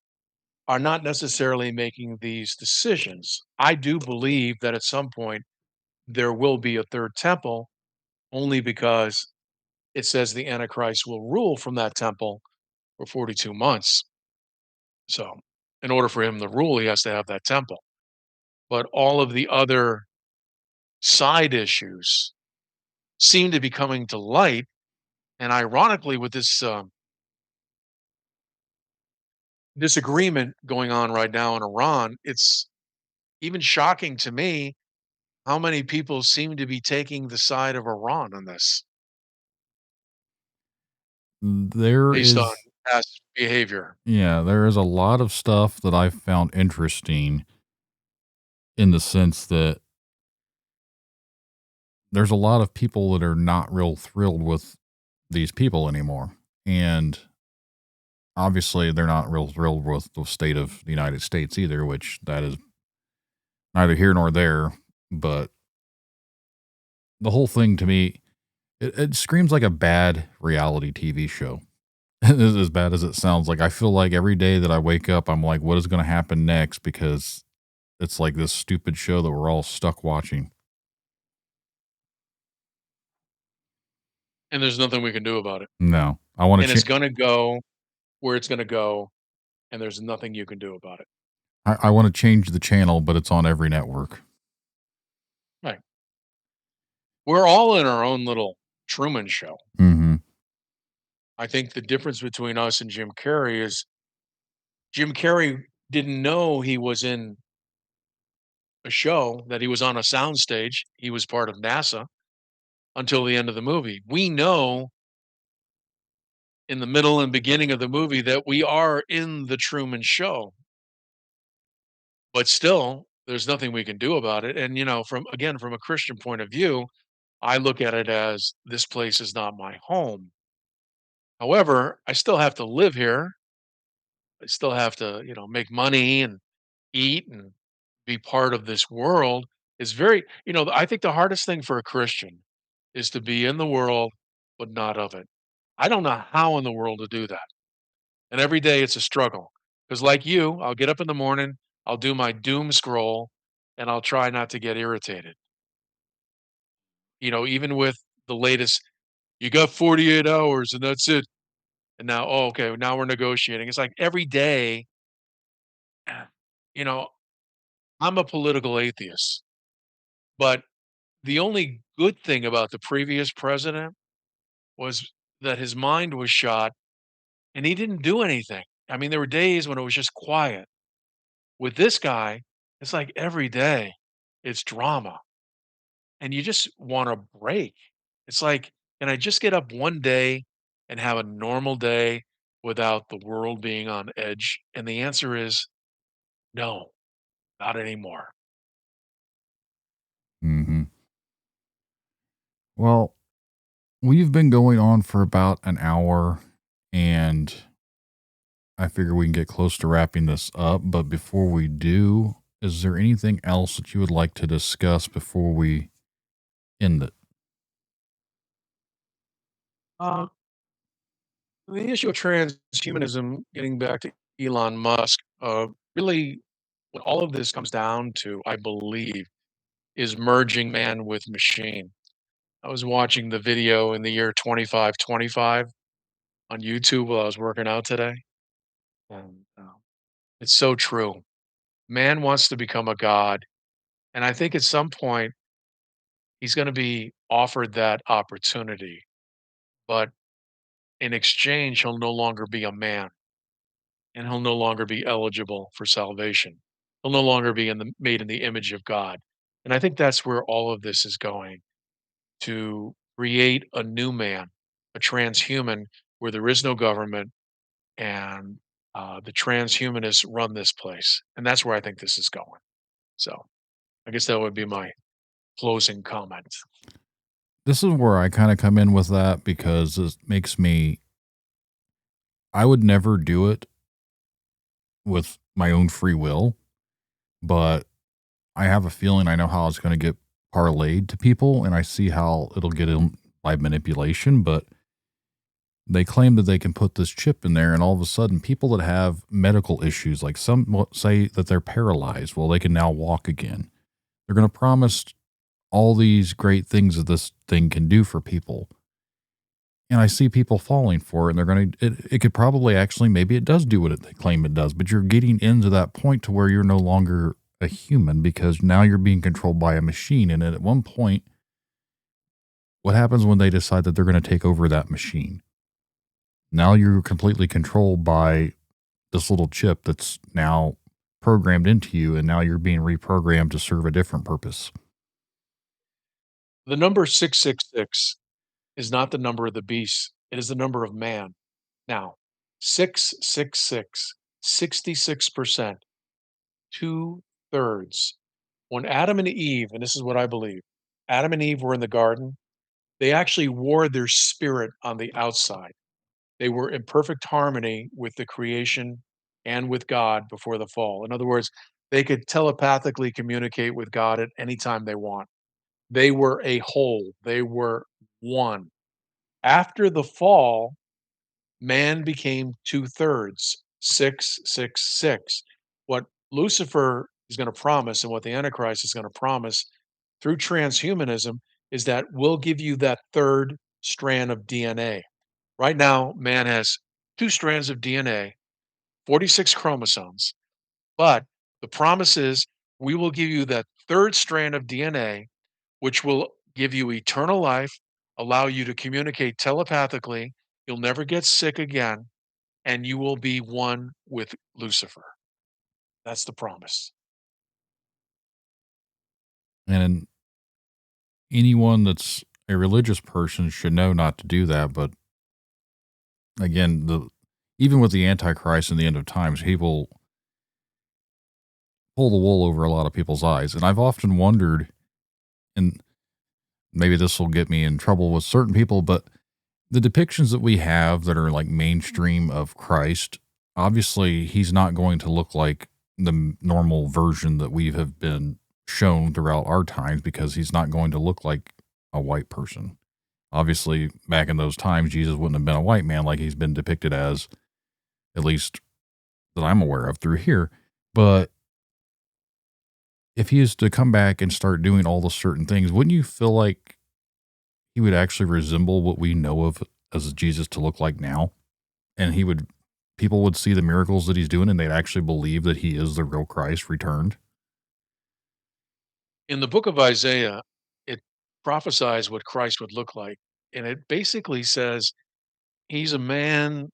[SPEAKER 6] are not necessarily making these decisions. I do believe that at some point there will be a third temple, only because it says the Antichrist will rule from that temple for 42 months. So, in order for him to rule, he has to have that temple. But all of the other side issues seem to be coming to light. And ironically, with this disagreement going on right now in Iran, it's even shocking to me how many people seem to be taking the side of Iran on this
[SPEAKER 5] There
[SPEAKER 6] based on
[SPEAKER 5] is,
[SPEAKER 6] past behavior.
[SPEAKER 5] yeah, there is a lot of stuff that I found interesting in the sense that there's a lot of people that are not real thrilled with these people anymore. And obviously, they're not real thrilled with the state of the United States either, which that is neither here nor there. But the whole thing to me, it screams like a bad reality TV show. As bad as it sounds, like I feel like every day that I wake up, I'm like, what is going to happen next? Because it's like this stupid show that we're all stuck watching.
[SPEAKER 6] And there's nothing we can do about it.
[SPEAKER 5] No, I want
[SPEAKER 6] And
[SPEAKER 5] to
[SPEAKER 6] it's
[SPEAKER 5] change.
[SPEAKER 6] going to go where it's going to go. And there's nothing you can do about it.
[SPEAKER 5] I want to change the channel, but it's on every network.
[SPEAKER 6] Right. We're all in our own little Truman show.
[SPEAKER 5] Mm-hmm.
[SPEAKER 6] I think the difference between us and Jim Carrey is Jim Carrey didn't know he was in a show, that he was on a soundstage. He was part of NASA until the end of the movie. We know in the middle and beginning of the movie that we are in the Truman Show, but still, there's nothing we can do about it. And, from again, from a Christian point of view, I look at it as this place is not my home. However, I still have to live here. I still have to, make money and eat and be part of this world. Is very, I think the hardest thing for a Christian is to be in the world, but not of it. I don't know how in the world to do that. And every day it's a struggle. Because, like you, I'll get up in the morning, I'll do my doom scroll, and I'll try not to get irritated. Even with the latest, you got 48 hours and that's it. And now, oh, okay, now we're negotiating. It's like every day, you know, I'm a political atheist, but the only good thing about the previous president was that his mind was shot and he didn't do anything. I mean, there were days when it was just quiet. With this guy, it's like every day it's drama and you just want a break. It's like, can I just get up one day and have a normal day without the world being on edge? And the answer is no, not anymore.
[SPEAKER 5] Mm-hmm. Well, we've been going on for about an hour, and I figure we can get close to wrapping this up. But before we do, is there anything else that you would like to discuss before we end it?
[SPEAKER 6] Uh, the issue of transhumanism, getting back to Elon Musk, really what all of this comes down to, I believe, is merging man with machine. I was watching the video in the year 2525 on YouTube while I was working out today. And it's so true. Man wants to become a god. And I think at some point he's going to be offered that opportunity. But in exchange, he'll no longer be a man and he'll no longer be eligible for salvation. He'll no longer be made in the image of God. And I think that's where all of this is going, to create a new man, a transhuman, where there is no government and the transhumanists run this place. And that's where I think this is going. So I guess that would be my closing comment.
[SPEAKER 5] This is where I kind of come in with that because it makes me, I would never do it with my own free will, but I have a feeling I know how it's going to get parlayed to people, and I see how it'll get in by manipulation. But they claim that they can put this chip in there, and all of a sudden, people that have medical issues, like some say that they're paralyzed, well, they can now walk again. They're going to promise all these great things that this thing can do for people. And I see people falling for it, and they're going to, it could probably actually, maybe it does do what they claim it does, but you're getting into that point to where you're no longer a human because now you're being controlled by a machine. And at one point, what happens when they decide that they're going to take over that machine? Now you're completely controlled by this little chip that's now programmed into you, and now you're being reprogrammed to serve a different purpose.
[SPEAKER 6] The number 666 is not the number of the beast, it is the number of man. Now, 666, 66%, two thirds. When Adam and Eve, and this is what I believe, Adam and Eve were in the garden, they actually wore their spirit on the outside. They were in perfect harmony with the creation and with God before the fall. In other words, they could telepathically communicate with God at any time they want. They were a whole, they were one. After the fall, man became two thirds, 666. What Lucifer is going to promise and what the Antichrist is going to promise through transhumanism is that we'll give you that third strand of DNA. Right now, man has two strands of DNA, 46 chromosomes, but the promise is we will give you that third strand of DNA, which will give you eternal life, allow you to communicate telepathically. You'll never get sick again, and you will be one with Lucifer. That's the promise.
[SPEAKER 5] And anyone that's a religious person should know not to do that. But again, even with the Antichrist and the end of times, he will pull the wool over a lot of people's eyes. And I've often wondered, and maybe this will get me in trouble with certain people, but the depictions that we have that are like mainstream of Christ, obviously he's not going to look like the normal version that we have been shown throughout our times because he's not going to look like a white person. Obviously, back in those times, Jesus wouldn't have been a white man like he's been depicted as, at least that I'm aware of through here. But if he is to come back and start doing all the certain things, wouldn't you feel like he would actually resemble what we know of as Jesus to look like now? And people would see the miracles that he's doing and they'd actually believe that he is the real Christ returned.
[SPEAKER 6] In the book of Isaiah, it prophesies what Christ would look like. And it basically says he's a man,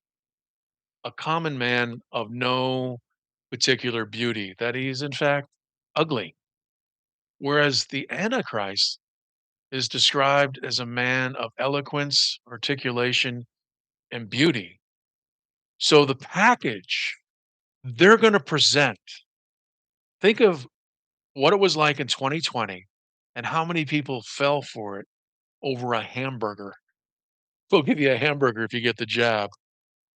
[SPEAKER 6] a common man of no particular beauty, that he's in fact ugly. Whereas the Antichrist is described as a man of eloquence, articulation, and beauty. So the package they're going to present, think of what it was like in 2020 and how many people fell for it over a hamburger. They'll give you a hamburger if you get the jab.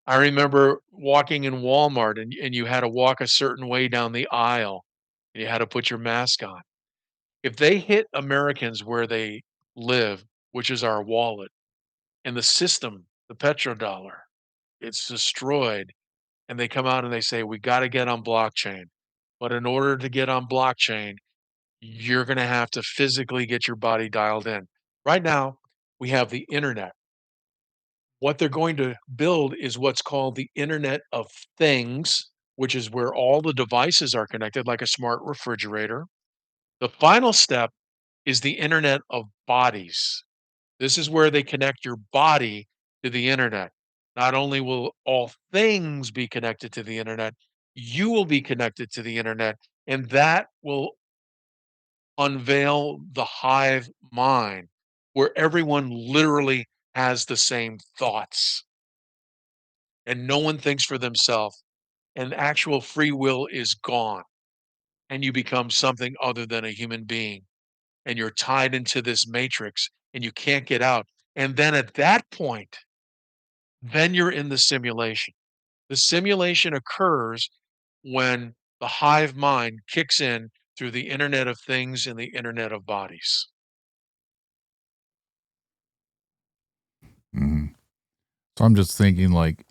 [SPEAKER 6] I remember walking in Walmart and you had to walk a certain way down the aisle. And you had to put your mask on. If they hit Americans where they live, which is our wallet, and the system, the petrodollar, it's destroyed. And they come out and they say, we got to get on blockchain. But in order to get on blockchain, you're going to have to physically get your body dialed in. Right now, we have the internet. What they're going to build is what's called the Internet of Things, which is where all the devices are connected, like a smart refrigerator. The final step is the Internet of Bodies. This is where they connect your body to the internet. Not only will all things be connected to the internet, you will be connected to the internet, and that will unveil the hive mind where everyone literally has the same thoughts and no one thinks for themselves, and actual free will is gone, and you become something other than a human being. and you're tied into this matrix and you can't get out. And then at that point, then you're in the simulation. The simulation occurs when the hive mind kicks in through the Internet of Things and the Internet of Bodies.
[SPEAKER 5] Mhm. So I'm just thinking, like,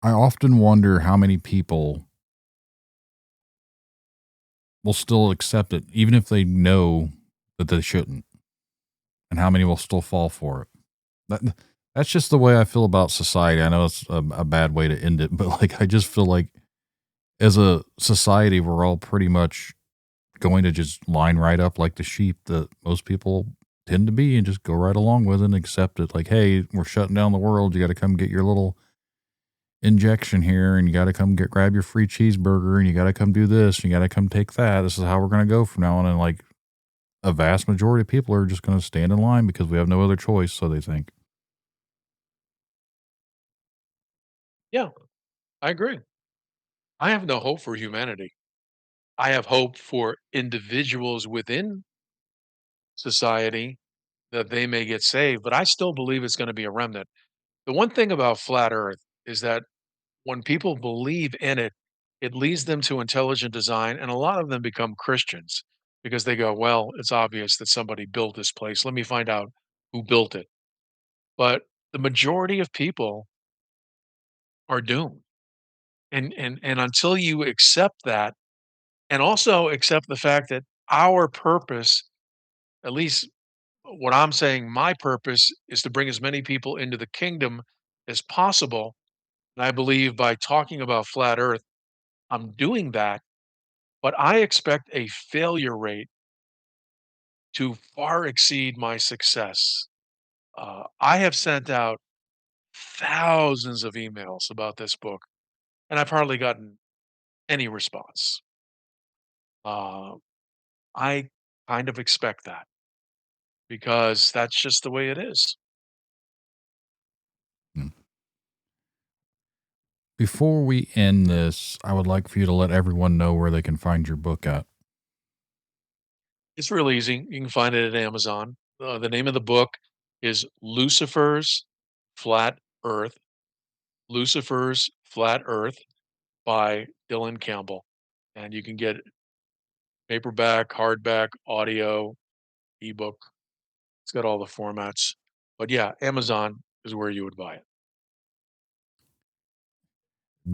[SPEAKER 5] I often wonder how many people will still accept it, even if they know that they shouldn't, and how many will still fall for it. That's just the way I feel about society. I know it's a bad way to end it, but like, I just feel like as a society, we're all pretty much going to just line right up like the sheep that most people tend to be and just go right along with it and accept it. Like, hey, we're shutting down the world. You got to come get your little injection here, and you got to come grab your free cheeseburger, and you got to come do this, and you got to come take that. This is how we're going to go from now on. And like, a vast majority of people are just going to stand in line because we have no other choice. So they think.
[SPEAKER 6] Yeah, I agree. I have no hope for humanity. I have hope for individuals within society that they may get saved, but I still believe it's going to be a remnant. The one thing about flat earth is that when people believe in it, it leads them to intelligent design, and a lot of them become Christians because they go, well, it's obvious that somebody built this place. Let me find out who built it. But the majority of people are doomed. And until you accept that, and also accept the fact that our purpose, at least what I'm saying, my purpose is to bring as many people into the kingdom as possible. And I believe by talking about flat earth, I'm doing that, but I expect a failure rate to far exceed my success. I have sent out thousands of emails about this book, and I've hardly gotten any response. Uh, I kind of expect that because that's just the way it is.
[SPEAKER 5] Mm. Before we end this, I would like for you to let everyone know where they can find your book at.
[SPEAKER 6] It's real easy. You can find it at Amazon. The name of the book is Lucifer's Flat Earth. Lucifer's Flat Earth by Dylan Campbell. And you can get paperback, hardback, audio, ebook. It's got all the formats. But yeah, Amazon is where you would buy it.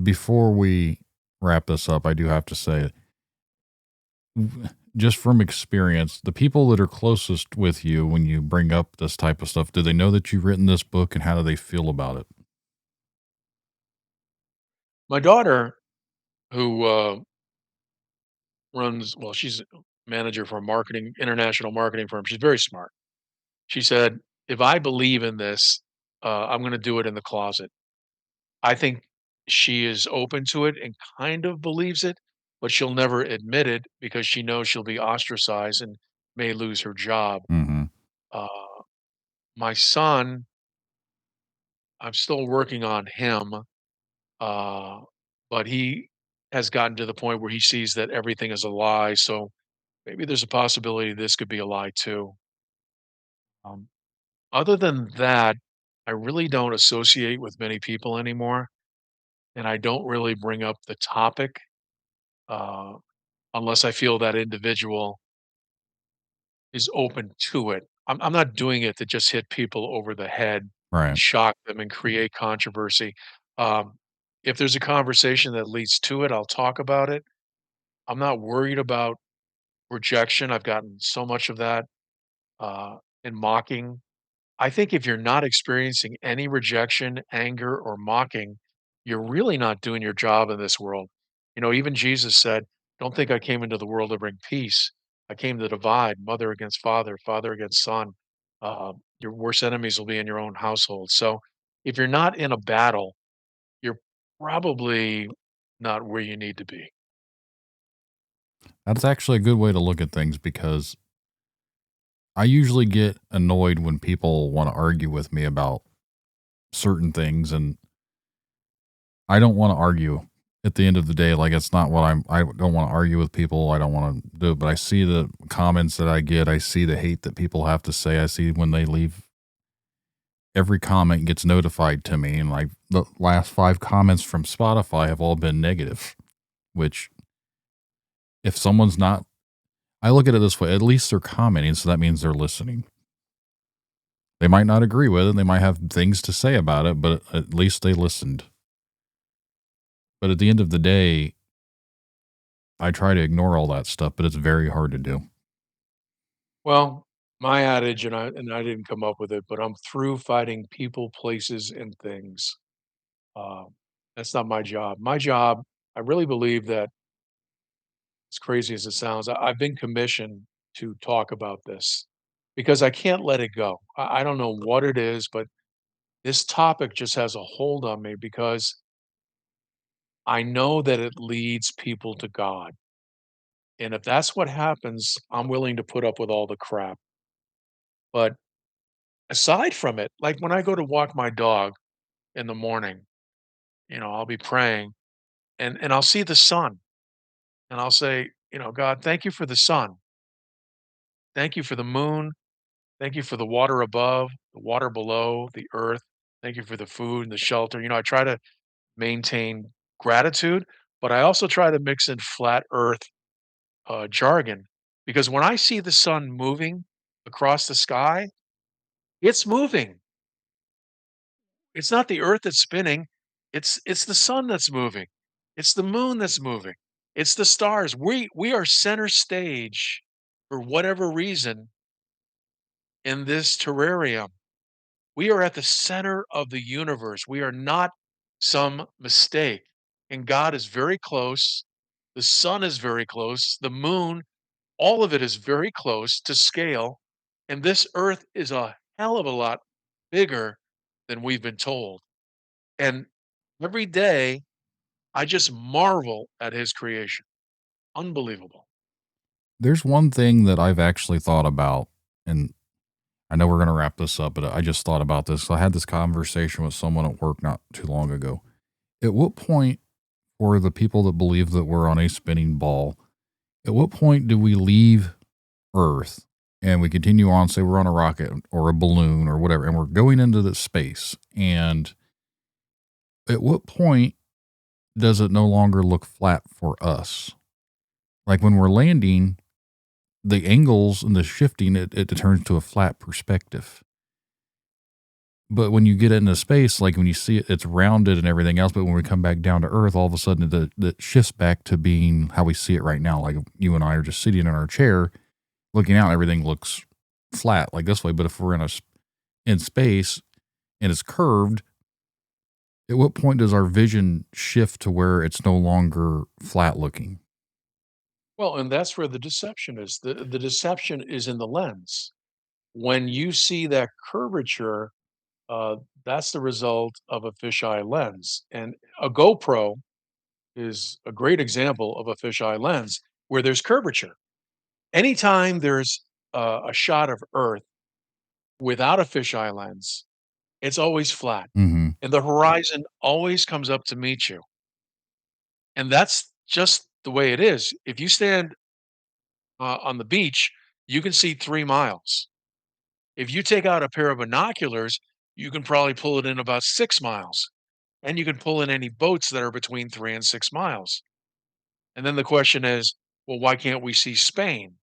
[SPEAKER 5] Before we wrap this up, I do have to say, just from experience, the people that are closest with you when you bring up this type of stuff, do they know that you've written this book, and how do they feel about it?
[SPEAKER 6] My daughter, who runs, well, she's a manager for a marketing, international marketing firm. She's very smart. She said, if I believe in this, I'm going to do it in the closet. I think she is open to it and kind of believes it, but she'll never admit it because she knows she'll be ostracized and may lose her job.
[SPEAKER 5] Mm-hmm.
[SPEAKER 6] Uh, my son, I'm still working on him, uh, but he has gotten to the point where he sees that everything is a lie. So maybe there's a possibility this could be a lie too. Um, other than that, I really don't associate with many people anymore, and I don't really bring up the topic. Uh, Unless I feel that individual is open to it. I'm not doing it to just hit people over the head,
[SPEAKER 5] Right.
[SPEAKER 6] shock them, and create controversy. Um, if there's a conversation that leads to it, I'll talk about it. I'm not worried about rejection. I've gotten so much of that and mocking. I think if you're not experiencing any rejection, anger, or mocking, you're really not doing your job in this world. You know, even Jesus said, don't think I came into the world to bring peace. I came to divide mother against father, father against son. Your worst enemies will be in your own household. So if you're not in a battle, you're probably not where you need to be.
[SPEAKER 5] That's actually a good way to look at things, because I usually get annoyed when people want to argue with me about certain things, and I don't want to argue. at the end of the day, like it's not what I don't want to argue with people. I don't want to do it, but I see the comments that I get. I see the hate that people have to say. I see when they leave, every comment gets notified to me. And like the last 5 comments from Spotify have all been negative, which if someone's not, I look at it this way, at least they're commenting. So that means they're listening. They might not agree with it. They might have things to say about it, but at least they listened. But at the end of the day, I try to ignore all that stuff, but it's very hard to do.
[SPEAKER 6] Well, my adage, and I didn't come up with it, but I'm through fighting people, places, and things. Uh, that's not my job. My job, I really believe that, as crazy as it sounds, I've been commissioned to talk about this because I can't let it go. I don't know what it is, but this topic just has a hold on me because I know that it leads people to God. And if that's what happens, I'm willing to put up with all the crap. But aside from it, like when I go to walk my dog in the morning, I'll be praying and I'll see the sun and I'll say, God, thank you for the sun. Thank you for the moon. Thank you for the water above, the water below, the earth. Thank you for the food and the shelter. I try to maintain gratitude, but I also try to mix in flat earth jargon because when I see the sun moving across the sky, it's moving. It's not the earth that's spinning. It's the sun that's moving. It's the moon that's moving. It's the stars. We are center stage for whatever reason in this terrarium. We are at the center of the universe. We are not some mistake. And God is very close. The sun is very close. The moon, all of it is very close to scale. And this earth is a hell of a lot bigger than we've been told. And every day, I just marvel at his creation. Unbelievable.
[SPEAKER 5] There's one thing that I've actually thought about, and I know we're going to wrap this up, but I just thought about this. I had this conversation with someone at work not too long ago. At what point, for the people that believe that we're on a spinning ball, at what point do we leave Earth and we continue on, say we're on a rocket or a balloon or whatever, and we're going into the space? And at what point does it no longer look flat for us? Like when we're landing, the angles and the shifting, it turns to a flat perspective. But when you get into space, like when you see it, it's rounded and everything else. But when we come back down to Earth, all of a sudden it shifts back to being how we see it right now. Like you and I are just sitting in our chair, looking out, everything looks flat like this way. But if we're in space and it's curved, at what point does our vision shift to where it's no longer flat looking?
[SPEAKER 6] Well, and that's where the deception is. The deception is in the lens. When you see that curvature, uh, that's the result of a fisheye lens. And a GoPro is a great example of a fisheye lens where there's curvature. Anytime there's a shot of Earth without a fisheye lens, it's always flat.
[SPEAKER 5] Mm-hmm.
[SPEAKER 6] And the horizon always comes up to meet you. And that's just the way it is. If you stand on the beach, you can see 3 miles. If you take out a pair of binoculars, you can probably pull it in about 6 miles. And you can pull in any boats that are between 3 and 6 miles. And then the question is, well, why can't we see Spain?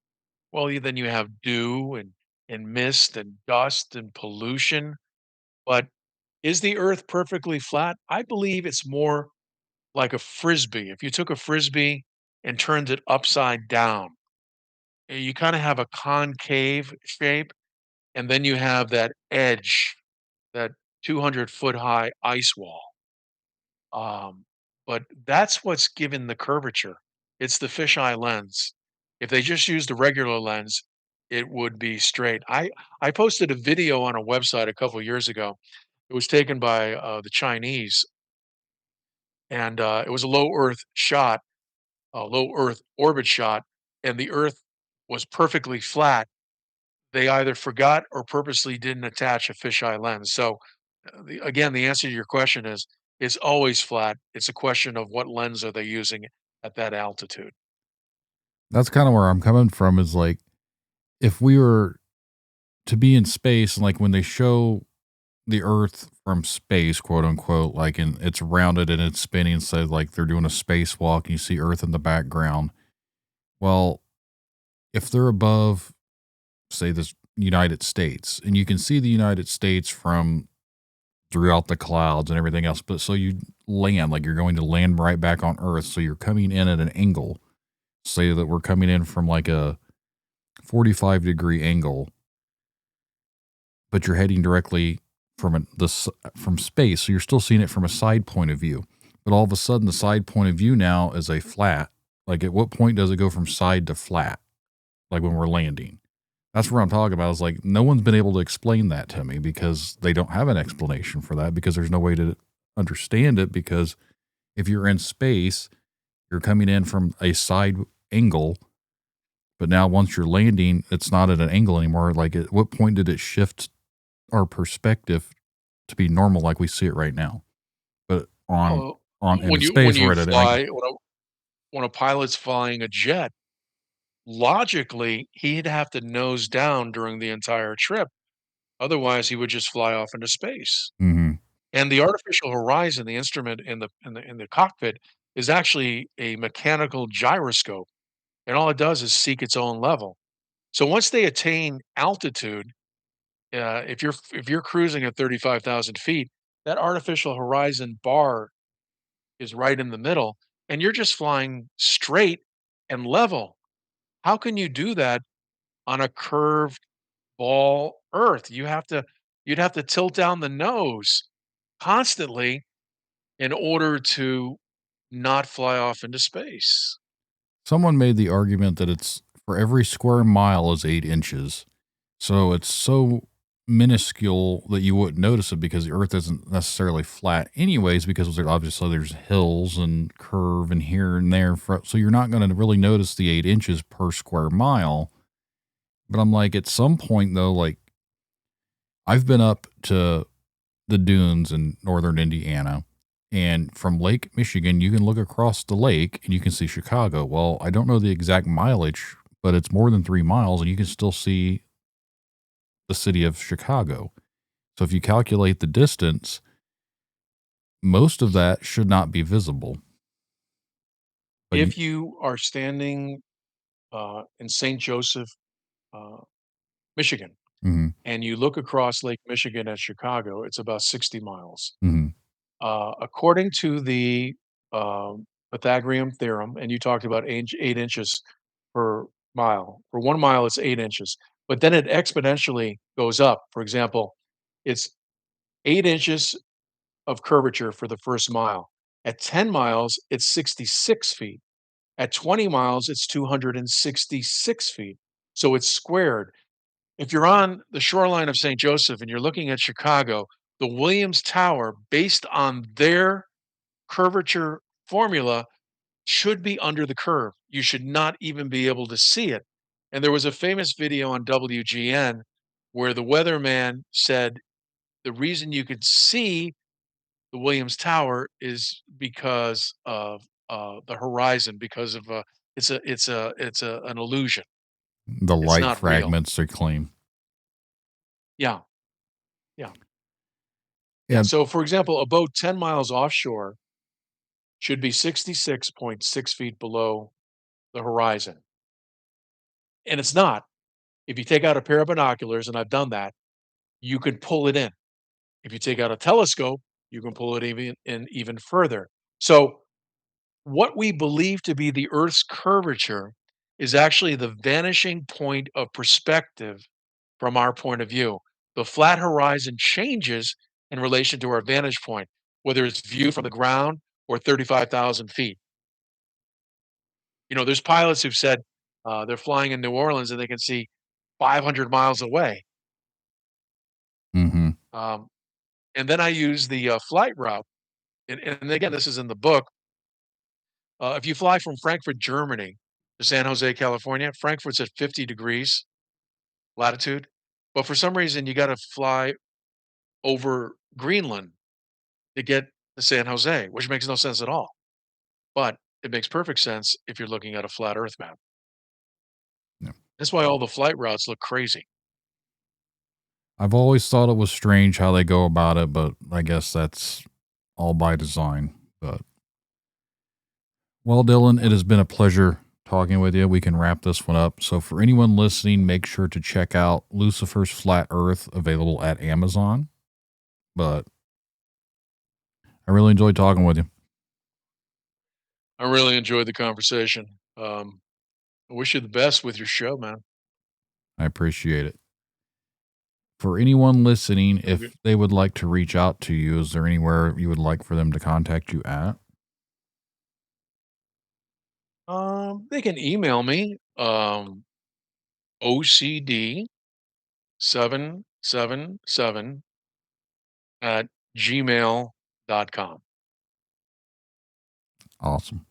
[SPEAKER 6] Well, then you have dew and mist and dust and pollution. But is the earth perfectly flat? I believe it's more like a frisbee. If you took a frisbee and turned it upside down, you kind of have a concave shape, and then you have that edge, that 200-foot high ice wall. Um, but that's what's given the curvature. It's the fisheye lens. If they just used a regular lens, it would be straight. I posted a video on a website a couple years ago. It was taken by the Chinese, and it was a low Earth shot, a low Earth orbit shot, and the Earth was perfectly flat. They either forgot or purposely didn't attach a fisheye lens. So, again, the answer to your question is It's always flat. It's a question of what lens are they using at that altitude.
[SPEAKER 5] That's kind of where I'm coming from is like, if we were to be in space and like when they show the earth from space, quote unquote, like and it's rounded and it's spinning, so like they're doing a spacewalk and you see earth in the background. Well, if they're above, say, this United States, and you can see the United States from throughout the clouds and everything else, but so you land, like you're going to land right back on earth. So you're coming in at an angle. Say that we're coming in from like a 45-degree angle, but you're heading directly from space. So you're still seeing it from a side point of view. But all of a sudden, the side point of view now is a flat. Like, at what point does it go from side to flat? Like when we're landing. That's what I'm talking about. Is like no one's been able to explain that to me because they don't have an explanation for that because there's no way to understand it. Because if you're in space, you're coming in from a side angle, but now once you're landing, it's not at an angle anymore. Like, at what point did it shift our perspective to be normal like we see it right now? But
[SPEAKER 6] Oh,
[SPEAKER 5] on in
[SPEAKER 6] when
[SPEAKER 5] space,
[SPEAKER 6] you
[SPEAKER 5] we're at an angle.
[SPEAKER 6] fly, when a pilot's flying a jet, logically, he'd have to nose down during the entire trip. Otherwise, he would just fly off into space.
[SPEAKER 5] Mm-hmm.
[SPEAKER 6] And the artificial horizon, the instrument in the cockpit, is actually a mechanical gyroscope, and all it does is seek its own level. So once they attain altitude, if you're cruising at 35,000 feet, that artificial horizon bar is right in the middle, and you're just flying straight and level. How can you do that on a curved ball Earth? You'd have to tilt down the nose constantly in order to not fly off into space.
[SPEAKER 5] Someone made the argument that it's for every square mile is 8 inches. So it's so minuscule that you wouldn't notice it because the earth isn't necessarily flat anyways, because obviously there's hills and curve and here and there. So you're not going to really notice the 8 inches per square mile. But I'm like, at some point though, like I've been up to the dunes in northern Indiana, and from Lake Michigan, you can look across the lake and you can see Chicago. Well, I don't know the exact mileage, but it's more than 3 miles, and you can still see the city of Chicago. So if you calculate the distance, most of that should not be visible. But
[SPEAKER 6] If you are standing in St. Joseph, uh, Michigan,
[SPEAKER 5] mhm,
[SPEAKER 6] and you look across Lake Michigan at Chicago, it's about 60 miles.
[SPEAKER 5] mhm,
[SPEAKER 6] According to the Pythagorean theorem, and you talked about 8 inches per mile. For 1 mile, it's 8 inches, but then it exponentially goes up. For example, it's 8 inches of curvature for the first mile. At 10 miles, it's 66 feet. At 20 miles, it's 266 feet. So it's squared. If you're on the shoreline of St. Joseph and you're looking at Chicago, the Williams Tower, based on their curvature formula, should be under the curve. You should not even be able to see it. And there was a famous video on WGN where the weatherman said the reason you could see the Williams Tower is because of the horizon, because of it's an illusion.
[SPEAKER 5] the
[SPEAKER 6] It's
[SPEAKER 5] light
[SPEAKER 6] not real.
[SPEAKER 5] fragments they claim.
[SPEAKER 6] Yeah, yeah, yeah.
[SPEAKER 5] Yeah.
[SPEAKER 6] So, for example, a boat 10 miles offshore should be 66.6 feet below the horizon, and it's not. If you take out a pair of binoculars, and I've done that, you can pull it in. If you take out a telescope, you can pull it even further. So, what we believe to be the Earth's curvature is actually the vanishing point of perspective from our point of view. The flat horizon changes in relation to our vantage point, whether it's viewed from the ground or 35,000 feet. You know, there's pilots who've said they're flying in New Orleans and they can see 500 miles away.
[SPEAKER 5] Mm-hmm.
[SPEAKER 6] Um, and then I use the flight route. And again, this is in the book. If you fly from Frankfurt, Germany to San Jose, California, Frankfurt's at 50 degrees latitude. But for some reason, you got to fly over Greenland to get to San Jose, which makes no sense at all. But it makes perfect sense if you're looking at a flat Earth map.
[SPEAKER 5] Yeah.
[SPEAKER 6] That's why all the flight routes look crazy.
[SPEAKER 5] I've always thought it was strange how they go about it, but I guess that's all by design. But well, Dylan, it has been a pleasure talking with you. We can wrap this one up. So for anyone listening, make sure to check out Lucifer's Flat Earth, available at Amazon. But I really enjoyed talking with you.
[SPEAKER 6] I really enjoyed the conversation. I wish you the best with your show, man.
[SPEAKER 5] I appreciate it. For anyone listening, if they would like to reach out to you, is there anywhere you would like for them to contact you at?
[SPEAKER 6] They can email me, OCD777 at gmail.com.
[SPEAKER 5] Awesome.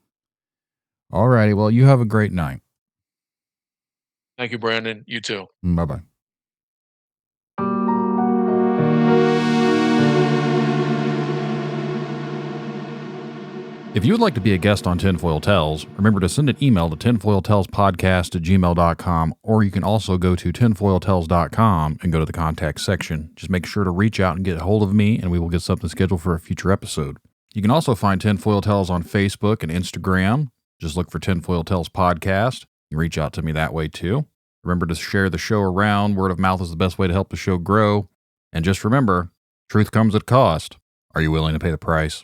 [SPEAKER 5] All righty. Well, you have a great night.
[SPEAKER 6] Thank you, Brandon. You too.
[SPEAKER 5] Bye-bye. If you would like to be a guest on Tinfoil Tales, remember to send an email to tinfoiltalespodcast@gmail.com, or you can also go to tinfoiltales.com and go to the contact section. Just make sure to reach out and get a hold of me, and we will get something scheduled for a future episode. You can also find Tinfoil Tales on Facebook and Instagram. Just look for Tinfoil Tales Podcast. You can reach out to me that way too. Remember to share the show around. Word of mouth is the best way to help the show grow. And just remember, truth comes at cost. Are you willing to pay the price?